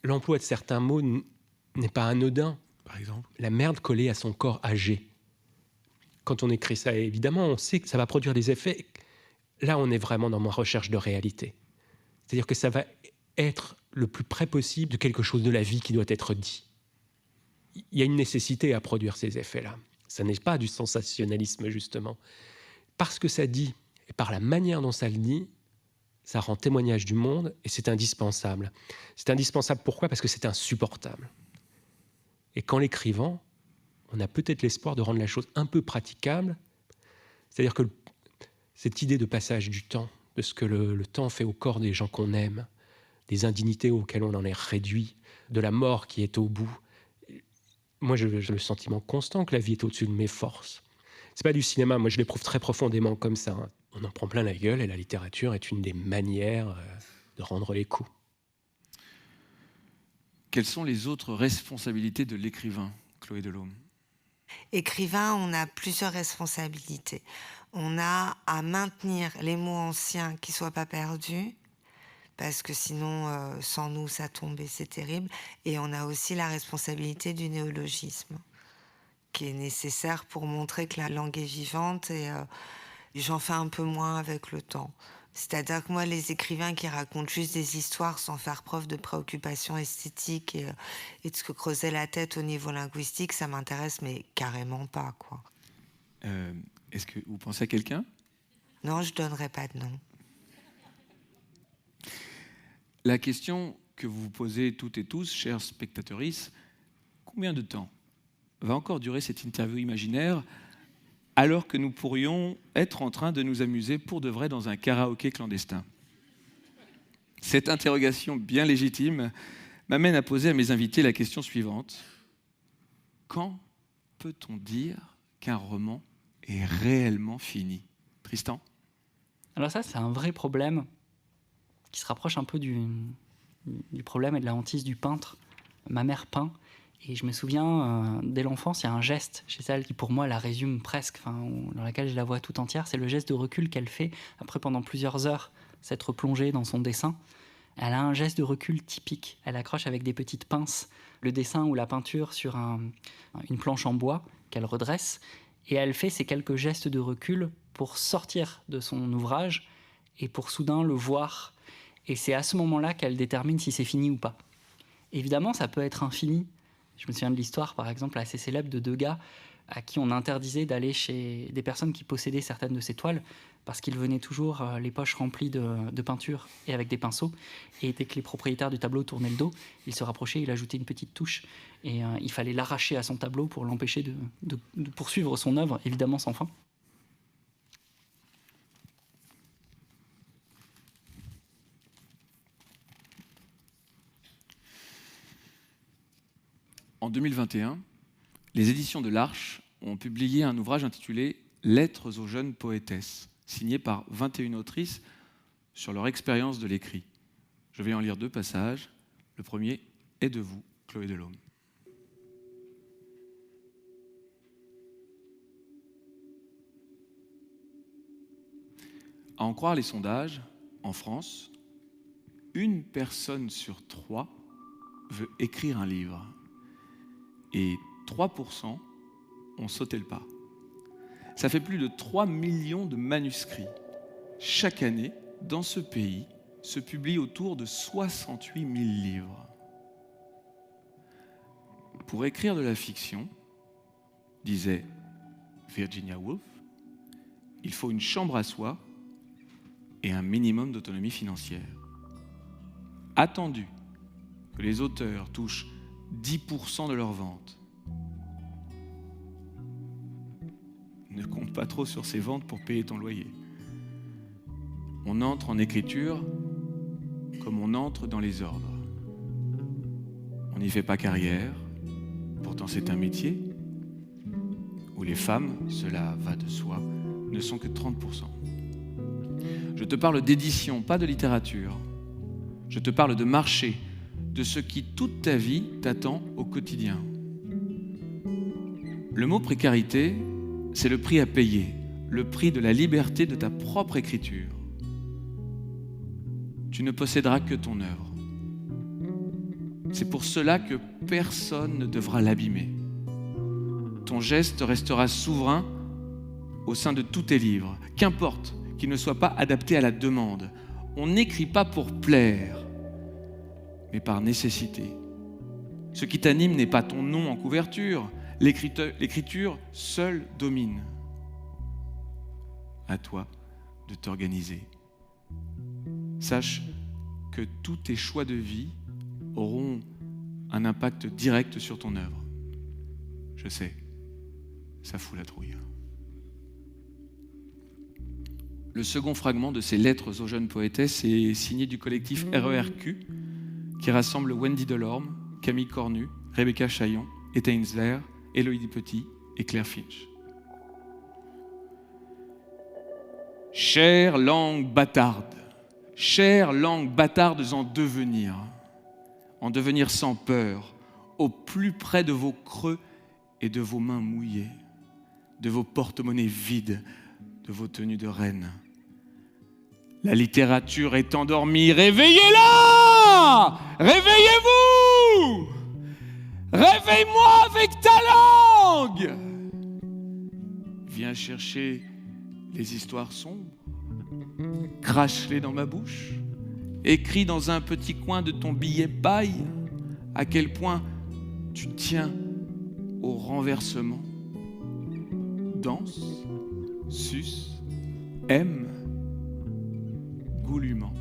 L'emploi de certains mots n'est pas anodin. Par exemple, la merde collée à son corps âgé. Quand on écrit ça, évidemment, on sait que ça va produire des effets. Là, on est vraiment dans ma recherche de réalité. C'est-à-dire que ça va être le plus près possible de quelque chose de la vie qui doit être dit. Il y a une nécessité à produire ces effets-là. Ça n'est pas du sensationnalisme, justement. Parce que ça dit, et par la manière dont ça le dit, ça rend témoignage du monde, et c'est indispensable. C'est indispensable, pourquoi ? Parce que c'est insupportable. Et qu'en l'écrivant, on a peut-être l'espoir de rendre la chose un peu praticable. C'est-à-dire que cette idée de passage du temps, de ce que le temps fait au corps des gens qu'on aime, des indignités auxquelles on en est réduit, de la mort qui est au bout. Moi, j'ai le sentiment constant que la vie est au-dessus de mes forces. C'est pas du cinéma, moi je l'éprouve très profondément comme ça. On en prend plein la gueule et la littérature est une des manières de rendre les coups. Quelles sont les autres responsabilités de l'écrivain, Chloé Delhomme ? Écrivain, on a plusieurs responsabilités. On a à maintenir les mots anciens qui ne soient pas perdus, parce que sinon, sans nous, ça tombe et c'est terrible. Et on a aussi la responsabilité du néologisme, qui est nécessaire pour montrer que la langue est vivante, et j'en fais un peu moins avec le temps. C'est-à-dire que moi, les écrivains qui racontent juste des histoires sans faire preuve de préoccupation esthétique et de ce que creusait la tête au niveau linguistique, ça m'intéresse, mais carrément pas, quoi. Est-ce que vous pensez à quelqu'un ? Non, je donnerai pas de nom. La question que vous vous posez toutes et tous, chers spectatrices, combien de temps va encore durer cette interview imaginaire alors que nous pourrions être en train de nous amuser pour de vrai dans un karaoké clandestin ? Cette interrogation bien légitime m'amène à poser à mes invités la question suivante. Quand peut-on dire qu'un roman est réellement fini ? Tristan ? Alors ça, c'est un vrai problème qui se rapproche un peu du problème et de la hantise du peintre. Ma mère peint. Et je me souviens, dès l'enfance, il y a un geste chez elle qui, pour moi, la résume presque, dans laquelle je la vois tout entière. C'est le geste de recul qu'elle fait après, pendant plusieurs heures, s'être plongée dans son dessin. Elle a un geste de recul typique. Elle accroche avec des petites pinces le dessin ou la peinture sur une planche en bois qu'elle redresse. Et elle fait ces quelques gestes de recul pour sortir de son ouvrage et pour soudain le voir. Et c'est à ce moment-là qu'elle détermine si c'est fini ou pas. Évidemment, ça peut être infini. Je me souviens de l'histoire, par exemple, assez célèbre de deux gars à qui on interdisait d'aller chez des personnes qui possédaient certaines de ces toiles, parce qu'ils venaient toujours les poches remplies de peinture et avec des pinceaux. Et dès que les propriétaires du tableau tournaient le dos, il se rapprochait, il ajoutait une petite touche. Et il fallait l'arracher à son tableau pour l'empêcher de poursuivre son œuvre, évidemment sans fin. En 2021, les éditions de l'Arche ont publié un ouvrage intitulé « Lettres aux jeunes poétesses », signé par 21 autrices sur leur expérience de l'écrit. Je vais en lire 2 passages. Le premier est de vous, Chloé Delhomme. À en croire les sondages, en France, 1 personne sur 3 veut écrire un livre. Et 3% ont sauté le pas. Ça fait plus de 3 millions de manuscrits. Chaque année, dans ce pays, se publient autour de 68 000 livres. Pour écrire de la fiction, disait Virginia Woolf, il faut une chambre à soi et un minimum d'autonomie financière. Attendu que les auteurs touchent 10% de leurs ventes, ne compte pas trop sur ces ventes pour payer ton loyer. On entre en écriture comme on entre dans les ordres. On n'y fait pas carrière, pourtant c'est un métier où les femmes, cela va de soi, ne sont que 30%. Je te parle d'édition, pas de littérature. Je te parle de marché, de ce qui toute ta vie t'attend au quotidien. Le mot précarité, c'est le prix à payer, le prix de la liberté de ta propre écriture. Tu ne posséderas que ton œuvre. C'est pour cela que personne ne devra l'abîmer. Ton geste restera souverain au sein de tous tes livres, qu'importe qu'il ne soit pas adapté à la demande. On n'écrit pas pour plaire, mais par nécessité. Ce qui t'anime n'est pas ton nom en couverture, l'écriture seule domine. À toi de t'organiser. Sache que tous tes choix de vie auront un impact direct sur ton œuvre. Je sais, ça fout la trouille. Le second fragment de ces lettres aux jeunes poétesses est signé du collectif RERQ, qui rassemble Wendy Delorme, Camille Cornu, Rebecca Chaillon, Etta Hinsler, Élodie Petit et Claire Finch. Chère langue bâtarde en devenir sans peur, au plus près de vos creux et de vos mains mouillées, de vos porte-monnaies vides, de vos tenues de reine. La littérature est endormie, réveillez-la! Réveillez-vous! Réveille-moi avec ta langue! Viens chercher les histoires sombres, crache-les dans ma bouche, écris dans un petit coin de ton billet paille à quel point tu tiens au renversement. Danse, suce, aime, goulûment.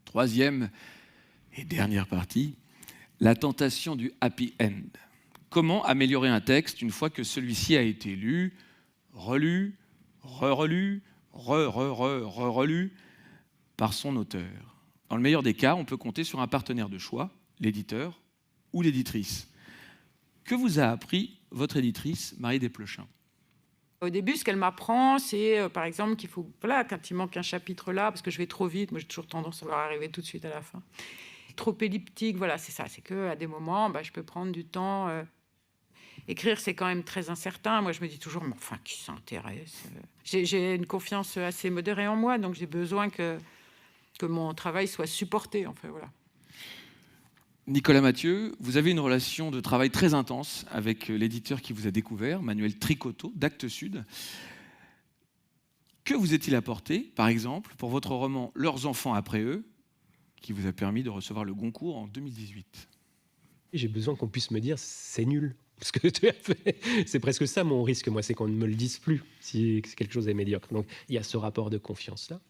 Troisième et dernière partie, la tentation du happy end. Comment améliorer un texte une fois que celui-ci a été lu, relu, re-relu, re-relu par son auteur. Dans le meilleur des cas, on peut compter sur un partenaire de choix, l'éditeur ou l'éditrice. Que vous a appris votre éditrice, Marie Desplechin ? Au début, ce qu'elle m'apprend, c'est par exemple qu'il faut, voilà, quand il manque un chapitre là, parce que je vais trop vite, moi j'ai toujours tendance à vouloir arriver tout de suite à la fin. Trop elliptique, voilà, c'est ça. C'est qu'à des moments, je peux prendre du temps. Écrire, c'est quand même très incertain. Moi, je me dis toujours, mais enfin, qui s'intéresse ? J'ai une confiance assez modérée en moi, donc j'ai besoin que mon travail soit supporté, en fait, voilà. Nicolas Mathieu, vous avez une relation de travail très intense avec l'éditeur qui vous a découvert, Manuel Tricoteau, d'Actes Sud. Que vous est-il apporté, par exemple, pour votre roman « Leurs enfants après eux », qui vous a permis de recevoir le Goncourt en 2018 ? J'ai besoin qu'on puisse me dire « c'est nul ». Ce que tu as fait, c'est presque ça mon risque, moi, c'est qu'on ne me le dise plus si quelque chose est médiocre. Donc il y a ce rapport de confiance-là.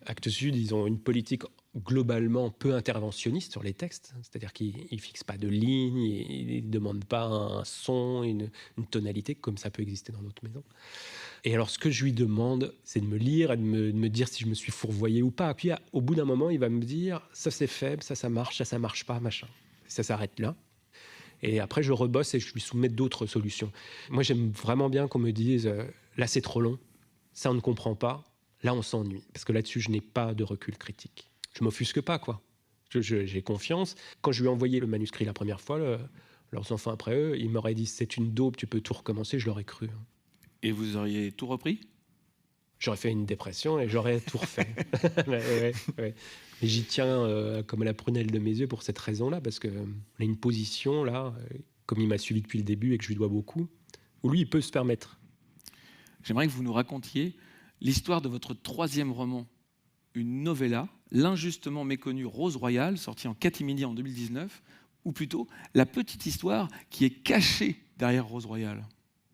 Actes Sud, ils ont une politique globalement peu interventionniste sur les textes, c'est-à-dire qu'ils ne fixent pas de ligne, ils ne demandent pas un son, une tonalité, comme ça peut exister dans d'autres maisons. Et alors, ce que je lui demande, c'est de me lire et de me dire si je me suis fourvoyé ou pas. Puis, au bout d'un moment, il va me dire « ça, c'est faible, ça marche, ça marche pas, machin ». Ça s'arrête là. Et après, je rebosse et je lui soumets d'autres solutions. Moi, j'aime vraiment bien qu'on me dise là, c'est trop long, ça, on ne comprend pas, là, on s'ennuie. Parce que là-dessus, je n'ai pas de recul critique. Je m'offusque pas, quoi. J'ai confiance. Quand je lui ai envoyé le manuscrit la première fois, Leurs enfants après eux, il m'aurait dit c'est une daube, tu peux tout recommencer, je l'aurais cru. Et vous auriez tout repris ? J'aurais fait une dépression et j'aurais tout refait. ouais. Mais j'y tiens comme à la prunelle de mes yeux pour cette raison-là, parce qu'on a une position, là, comme il m'a suivi depuis le début et que je lui dois beaucoup, où lui, il peut se permettre. J'aimerais que vous nous racontiez l'histoire de votre troisième roman, une novella, l'injustement méconnue Rose Royale, sortie en catimini en 2019, ou plutôt la petite histoire qui est cachée derrière Rose Royale.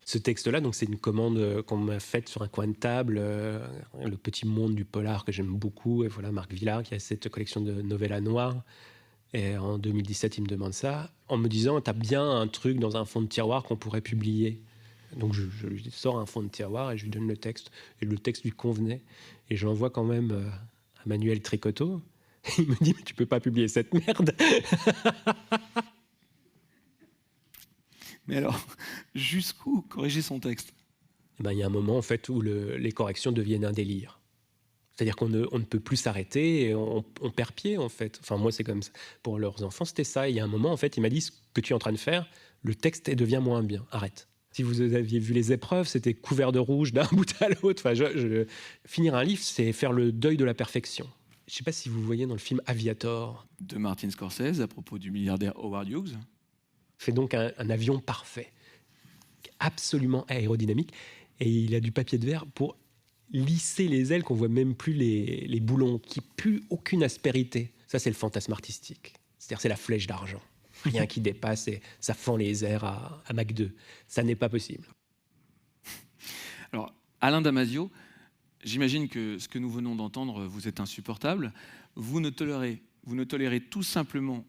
Ce texte-là, donc, c'est une commande qu'on m'a faite sur un coin de table, le petit monde du polar que j'aime beaucoup. Et voilà, Marc Villard qui a cette collection de novellas noires. Et en 2017, il me demande ça, en me disant « t'as bien un truc dans un fond de tiroir qu'on pourrait publier ». Donc je lui sors un fond de tiroir et je lui donne le texte. Et le texte lui convenait. Et je l'envoie quand même à Manuel Tricoteau. Et il me dit « mais tu peux pas publier cette merde !» Mais alors, jusqu'où corriger son texte ? Il y a un moment en fait, où les corrections deviennent un délire. C'est-à-dire qu'on ne peut plus s'arrêter et on perd pied, en fait. Enfin, moi, c'est comme ça. Pour leurs enfants, c'était ça. Et il y a un moment, en fait, il m'a dit, ce que tu es en train de faire, le texte devient moins bien. Arrête. Si vous aviez vu les épreuves, c'était couvert de rouge d'un bout à l'autre. Enfin, finir un livre, c'est faire le deuil de la perfection. Je ne sais pas si vous voyez dans le film Aviator. De Martin Scorsese, à propos du milliardaire Howard Hughes. Fait donc un avion parfait, absolument aérodynamique. Et il a du papier de verre pour lisser les ailes, qu'on voit même plus les boulons, qui puent aucune aspérité. Ça, c'est le fantasme artistique. C'est-à-dire, c'est la flèche d'argent. Rien qui dépasse et ça fend les airs à Mach 2. Ça n'est pas possible. Alors, Alain Damasio, j'imagine que ce que nous venons d'entendre vous est insupportable. Vous ne tolérez tout simplement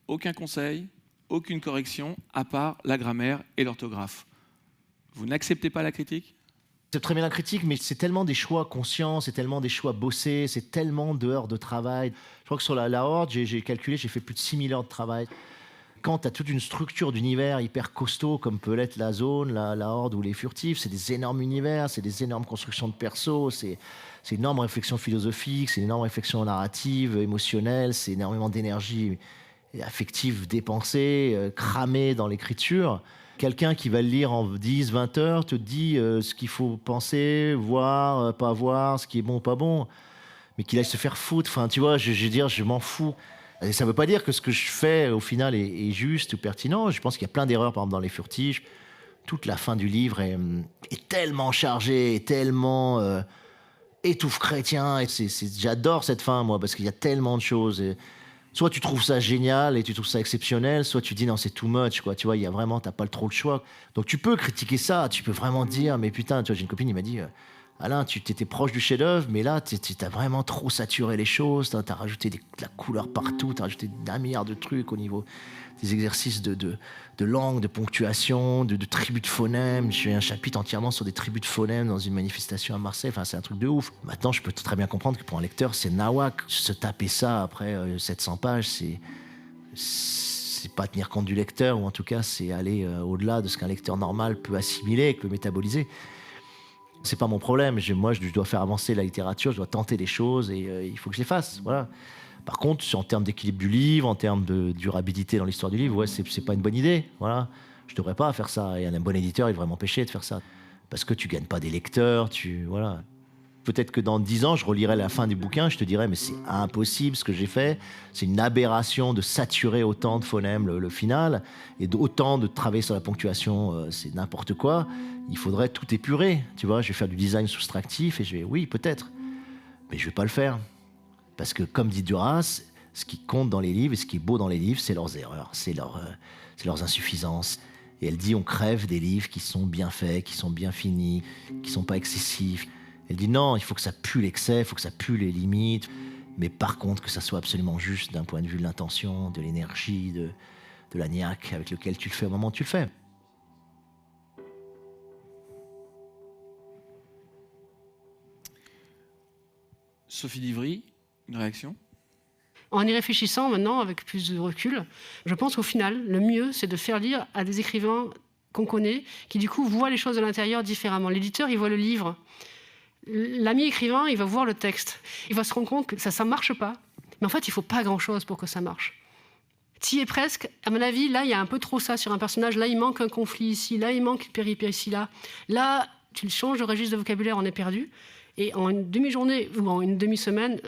aucun conseil, aucune correction, à part la grammaire et l'orthographe. Vous n'acceptez pas la critique ? C'est très bien la critique, mais c'est tellement des choix conscients, c'est tellement des choix bossés, c'est tellement d'heures de travail. Je crois que sur la Horde, j'ai calculé, j'ai fait plus de 6000 heures de travail. Quand tu as toute une structure d'univers hyper costaud, comme peut l'être la Zone, la Horde ou les Furtifs, c'est des énormes univers, c'est des énormes constructions de persos, c'est une énorme réflexion philosophique, c'est une énorme réflexion narrative, émotionnelle, c'est énormément d'énergie affective dépensée, cramée dans l'écriture. Quelqu'un qui va le lire en 10, 20 heures te dit ce qu'il faut penser, voir, pas voir, ce qui est bon, pas bon, mais qu'il aille se faire foutre. Enfin, tu vois, je veux dire, je m'en fous. Et ça ne veut pas dire que ce que je fais, au final, est juste ou pertinent. Je pense qu'il y a plein d'erreurs, par exemple, dans Les Furtifs. Toute la fin du livre est tellement chargée, tellement étouffe chrétien. Et j'adore cette fin, moi, parce qu'il y a tellement de choses. Soit tu trouves ça génial et tu trouves ça exceptionnel, soit tu dis non, c'est too much, quoi. Tu vois, il y a vraiment, t'as pas trop le choix. Donc tu peux critiquer ça, tu peux vraiment dire, mais putain, tu vois, j'ai une copine, il m'a dit, Alain, tu t'étais proche du chef-d'œuvre, mais là, t'as vraiment trop saturé les choses, t'as rajouté de la couleur partout, t'as rajouté d'un milliard de trucs au niveau des exercices de langue, de ponctuation, de tribus de phonèmes. J'ai un chapitre entièrement sur des tribus de phonèmes dans une manifestation à Marseille. Enfin, c'est un truc de ouf. Maintenant, je peux très bien comprendre que pour un lecteur, c'est nawak. Se taper ça après 700 pages, c'est pas tenir compte du lecteur, ou en tout cas, c'est aller au-delà de ce qu'un lecteur normal peut assimiler et peut métaboliser. C'est pas mon problème. Moi, je dois faire avancer la littérature, je dois tenter des choses et il faut que je les fasse. Voilà. Par contre, en termes d'équilibre du livre, en termes de durabilité dans l'histoire du livre, ouais, c'est pas une bonne idée. Voilà. Je devrais pas faire ça. Et un bon éditeur, il devrait m'empêcher de faire ça. Parce que tu gagnes pas des lecteurs, voilà. Peut-être que dans 10 ans, je relirai la fin du bouquin, je te dirais, mais c'est impossible ce que j'ai fait. C'est une aberration de saturer autant de phonèmes le final, et autant de travailler sur la ponctuation, c'est n'importe quoi. Il faudrait tout épurer, tu vois. Je vais faire du design soustractif, et oui, peut-être. Mais je vais pas le faire. Parce que, comme dit Duras, ce qui compte dans les livres, et ce qui est beau dans les livres, c'est leurs erreurs, c'est leurs insuffisances. Et elle dit, on crève des livres qui sont bien faits, qui sont bien finis, qui sont pas excessifs. Elle dit non, il faut que ça pue l'excès, il faut que ça pue les limites, mais par contre que ça soit absolument juste d'un point de vue de l'intention, de l'énergie, de la niaque avec lequel tu le fais au moment où tu le fais. Sophie Divry, une réaction ? En y réfléchissant maintenant, avec plus de recul, je pense qu'au final, le mieux, c'est de faire lire à des écrivains qu'on connaît, qui du coup voient les choses de l'intérieur différemment. L'éditeur, il voit le livre. L'ami écrivain, il va voir le texte. Il va se rendre compte que ça ne marche pas. Mais en fait, il ne faut pas grand-chose pour que ça marche. T'y es presque. À mon avis, là, il y a un peu trop ça sur un personnage. Là, il manque un conflit ici. Là, il manque une péripétie là. Là, tu changes de registre de vocabulaire, on est perdu. Et en une demi-journée ou en une demi-semaine,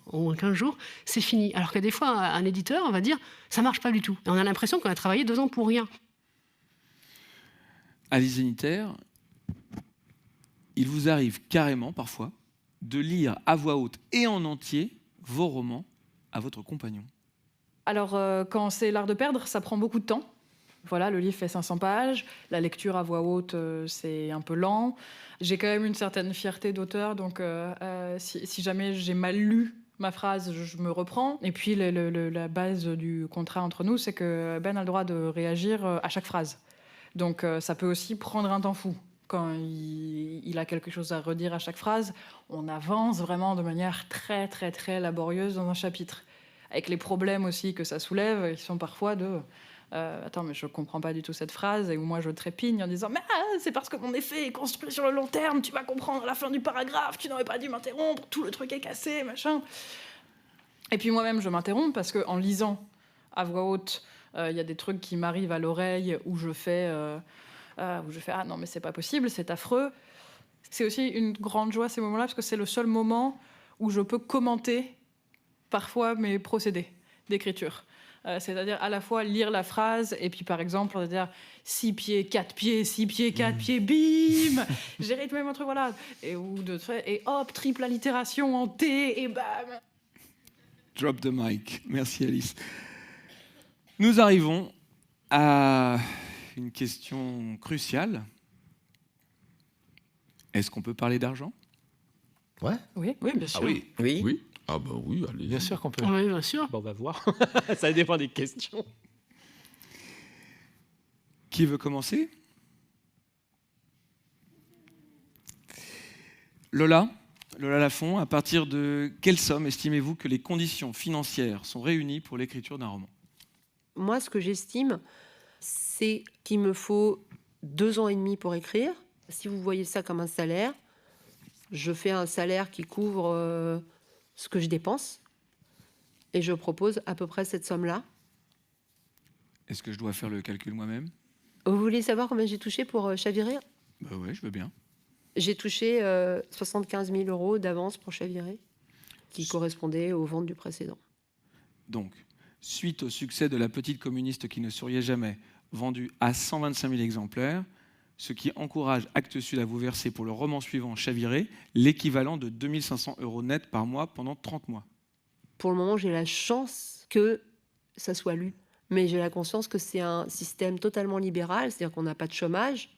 en 15 jours, c'est fini. Alors que des fois, un éditeur, on va dire, ça ne marche pas du tout. Et on a l'impression qu'on a travaillé 2 ans pour rien. Alice Zeniter, il vous arrive carrément, parfois, de lire à voix haute et en entier vos romans à votre compagnon. Alors, quand c'est L'Art de perdre, ça prend beaucoup de temps. Voilà, le livre fait 500 pages. La lecture à voix haute, c'est un peu lent. J'ai quand même une certaine fierté d'auteur, donc si jamais j'ai mal lu ma phrase, je me reprends. Et puis, la base du contrat entre nous, c'est que Ben a le droit de réagir à chaque phrase. Donc, ça peut aussi prendre un temps fou. Quand il a quelque chose à redire à chaque phrase, on avance vraiment de manière très, très, très laborieuse dans un chapitre. Avec les problèmes aussi que ça soulève, qui sont parfois de... attends, mais je comprends pas du tout cette phrase, et où moi je trépigne en disant « Mais c'est parce que mon effet est construit sur le long terme, tu vas comprendre à la fin du paragraphe, tu n'aurais pas dû m'interrompre, tout le truc est cassé, machin. » Et puis moi-même, je m'interromps parce qu'en lisant à voix haute, il y a des trucs qui m'arrivent à l'oreille où je fais... ah non, mais c'est pas possible, c'est affreux. C'est aussi une grande joie ces moments-là, parce que c'est le seul moment où je peux commenter parfois mes procédés d'écriture. C'est-à-dire à la fois lire la phrase et puis par exemple on va dire 6 pieds, 4 pieds, 6 pieds, 4 pieds, bim. J'ai rythmé mon truc, voilà. Et hop, triple allitération en T et bam. Drop the mic. Merci Alice. Nous arrivons à une question cruciale. Est-ce qu'on peut parler d'argent ? Ouais. Oui, bien sûr. Ah oui. Oui. Ah bah oui, allez. Bien sûr qu'on peut. Oui, bien sûr. Bon, on va voir. Ça dépend des questions. Qui veut commencer ? Lola Lafont, à partir de quelle somme estimez-vous que les conditions financières sont réunies pour l'écriture d'un roman ? Moi, ce que j'estime, c'est qu'il me faut 2 ans et demi pour écrire. Si vous voyez ça comme un salaire, je fais un salaire qui couvre ce que je dépense et je propose à peu près cette somme-là. Est-ce que je dois faire le calcul moi-même ? Vous voulez savoir combien j'ai touché pour Chavirer ? Bah ouais, je veux bien. J'ai touché 75 000 € d'avance pour Chavirer, qui correspondait aux ventes du précédent. Donc, suite au succès de La Petite Communiste qui ne souriait jamais, vendu à 125 000 exemplaires, ce qui encourage Actes Sud à vous verser pour le roman suivant, Chaviré, l'équivalent de 2 500 € net par mois pendant 30 mois. Pour le moment, j'ai la chance que ça soit lu. Mais j'ai la conscience que c'est un système totalement libéral, c'est-à-dire qu'on n'a pas de chômage.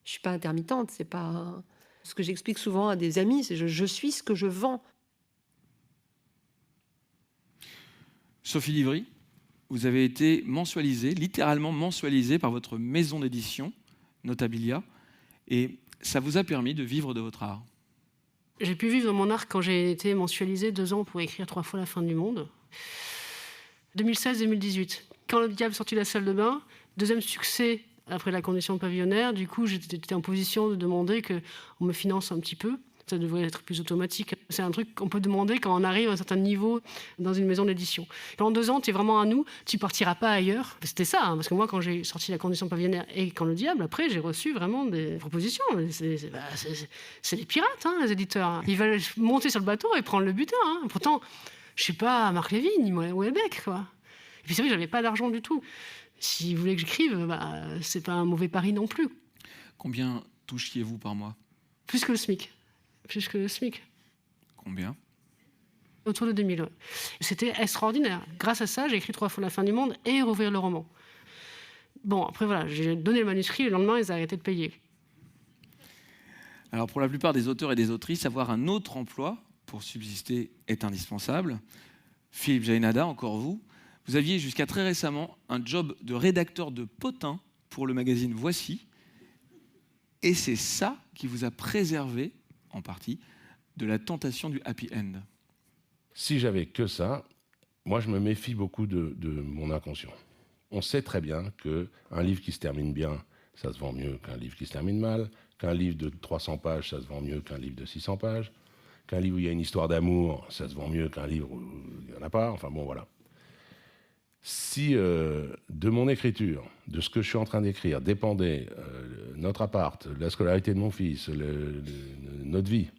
Je ne suis pas intermittente, c'est pas... Ce que j'explique souvent à des amis, c'est je suis ce que je vends. Sophie Divry, vous avez été mensualisée, littéralement mensualisée par votre maison d'édition, Notabilia, et ça vous a permis de vivre de votre art. J'ai pu vivre de mon art quand j'ai été mensualisée 2 ans pour écrire 3 fois la fin du monde. 2016-2018. Quand le diable sortit de la salle de bain, 2e succès après La Condition pavillonnaire, du coup j'étais en position de demander qu'on me finance un petit peu. Ça devrait être plus automatique. C'est un truc qu'on peut demander quand on arrive à un certain niveau dans une maison d'édition. Pendant 2 ans, tu es vraiment à nous, tu partiras pas ailleurs. C'était ça, hein, parce que moi, quand j'ai sorti La Condition pavillonnaire et Quand le diable, après, j'ai reçu vraiment des propositions. C'est des pirates, hein, les éditeurs. Ils veulent monter sur le bateau et prendre le butin. Hein. Pourtant, je suis pas Marc Lévy ni Houellebecq, quoi. Et puis c'est vrai que j'avais pas d'argent du tout. S'ils voulaient que j'écrive, c'est pas un mauvais pari non plus. Combien touchiez-vous par mois? Plus que le SMIC. Plus que le SMIC. Combien? Autour de 2000. Ouais. C'était extraordinaire. Grâce à ça, j'ai écrit 3 fois La fin du monde et Rouvrir le roman. Bon, après voilà, j'ai donné le manuscrit, le lendemain, ils ont arrêté de payer. Alors pour la plupart des auteurs et des autrices, avoir un autre emploi pour subsister est indispensable. Philippe Jaénada, encore vous aviez jusqu'à très récemment un job de rédacteur de potins pour le magazine Voici. Et c'est ça qui vous a préservé, en partie, de la tentation du happy end. Si j'avais que ça, moi je me méfie beaucoup de mon inconscient. On sait très bien qu'un livre qui se termine bien, ça se vend mieux qu'un livre qui se termine mal, qu'un livre de 300 pages, ça se vend mieux qu'un livre de 600 pages, qu'un livre où il y a une histoire d'amour, ça se vend mieux qu'un livre où il n'y en a pas, enfin bon voilà. Si de mon écriture, de ce que je suis en train d'écrire, dépendait notre appart, la scolarité de mon fils, notre vie,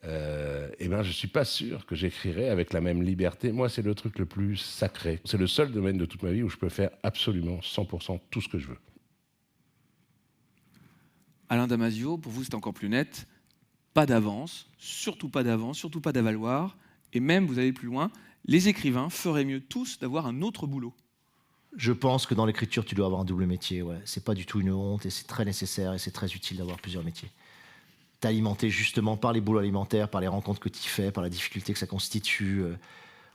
eh ben, je ne suis pas sûr que j'écrirais avec la même liberté. Moi, c'est le truc le plus sacré. C'est le seul domaine de toute ma vie où je peux faire absolument 100% tout ce que je veux. Alain Damasio, pour vous, c'est encore plus net. Pas d'avance, surtout pas d'avaloir. Et même, vous allez plus loin, les écrivains feraient mieux tous d'avoir un autre boulot. Je pense que dans l'écriture, tu dois avoir un double métier. Ouais. C'est pas du tout une honte et c'est très nécessaire et c'est très utile d'avoir plusieurs métiers. T'alimenter justement par les boulots alimentaires, par les rencontres que tu fais, par la difficulté que ça constitue.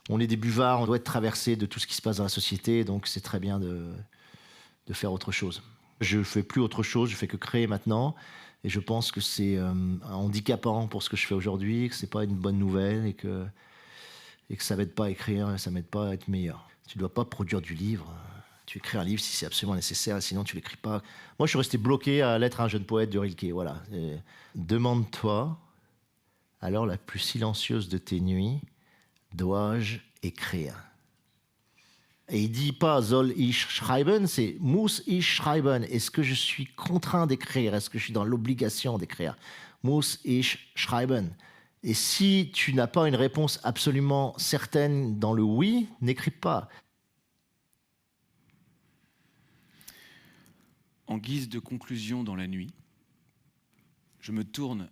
On est des buvards, on doit être traversé de tout ce qui se passe dans la société, donc c'est très bien de faire autre chose. Je fais plus autre chose, je fais que créer maintenant. Et je pense que c'est handicapant pour ce que je fais aujourd'hui, que c'est pas une bonne nouvelle et que ça m'aide pas à écrire, ça m'aide pas à être meilleur. Tu dois pas produire du livre. Tu écris un livre si c'est absolument nécessaire, sinon tu l'écris pas. Moi, je suis resté bloqué à Lettre à un jeune poète de Rilke, voilà. Demande-toi, alors la plus silencieuse de tes nuits, dois-je écrire? Et il dit pas soll ich schreiben, c'est muss ich schreiben. Est-ce que je suis contraint d'écrire? Est-ce que je suis dans l'obligation d'écrire? Muss ich schreiben. Et si tu n'as pas une réponse absolument certaine dans le oui, n'écris pas. En guise de conclusion dans la nuit, je me tourne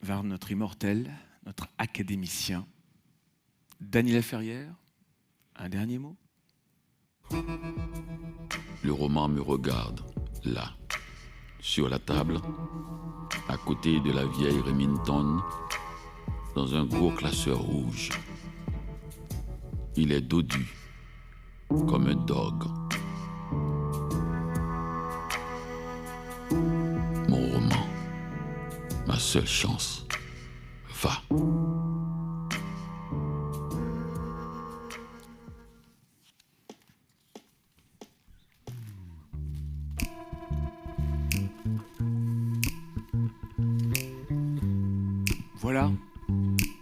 vers notre immortel, notre académicien, Dany Laferrière. Un dernier mot? Le roman me regarde, là, sur la table, à côté de la vieille Remington, dans un gros classeur rouge. Il est dodu, comme un dog. Mon roman, ma seule chance, va. Voilà,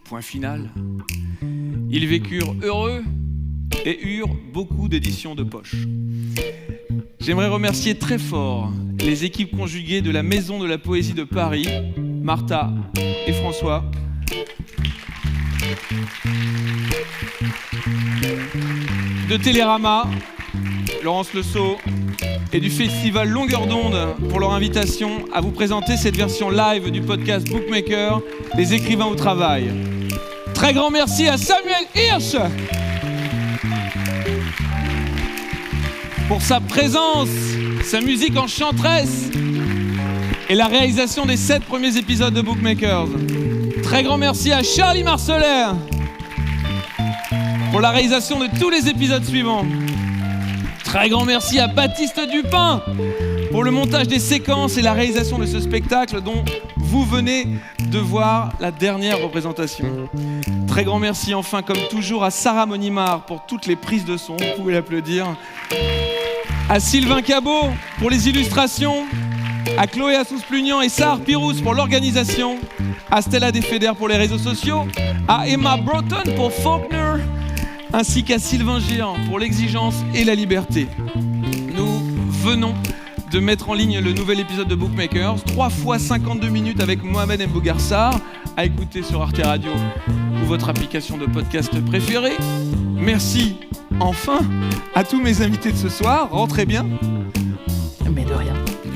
point final. Ils vécurent heureux et eurent beaucoup d'éditions de poche. J'aimerais remercier très fort les équipes conjuguées de la Maison de la Poésie de Paris, Martha et François. De Télérama, Laurence Le Sceau, et du festival Longueur d'onde pour leur invitation à vous présenter cette version live du podcast Bookmaker, les écrivains au travail. Très grand merci à Samuel Hirsch pour sa présence, sa musique enchanteresse et la réalisation des 7 premiers épisodes de Bookmakers. Très grand merci à Charlie Marcelet pour la réalisation de tous les épisodes suivants. Très grand merci à Baptiste Dupin pour le montage des séquences et la réalisation de ce spectacle dont vous venez de voir la dernière représentation. Très grand merci enfin, comme toujours, à Sarah Monimard pour toutes les prises de son, vous pouvez l'applaudir. À Sylvain Cabot pour les illustrations. à Chloé Assous-Plugnan et Sahar Pirouz pour l'organisation, à Stella Desfeder pour les réseaux sociaux, à Emma Broughton pour Faulkner, ainsi qu'à Sylvain Géant pour l'exigence et la liberté. Nous venons de mettre en ligne le nouvel épisode de Bookmakers, 3 fois 52 minutes avec Mohamed Mbougarsar, à écouter sur Arte Radio ou votre application de podcast préférée. Merci enfin à tous mes invités de ce soir, rentrez bien. Mais de rien.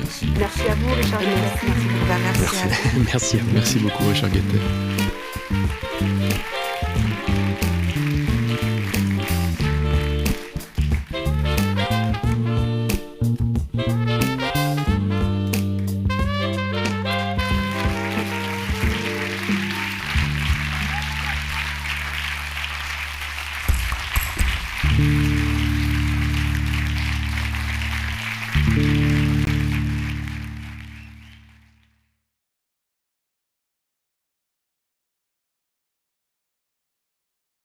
Merci. Merci à vous, Richard Guettet. Merci. Merci beaucoup, Richard Guettet.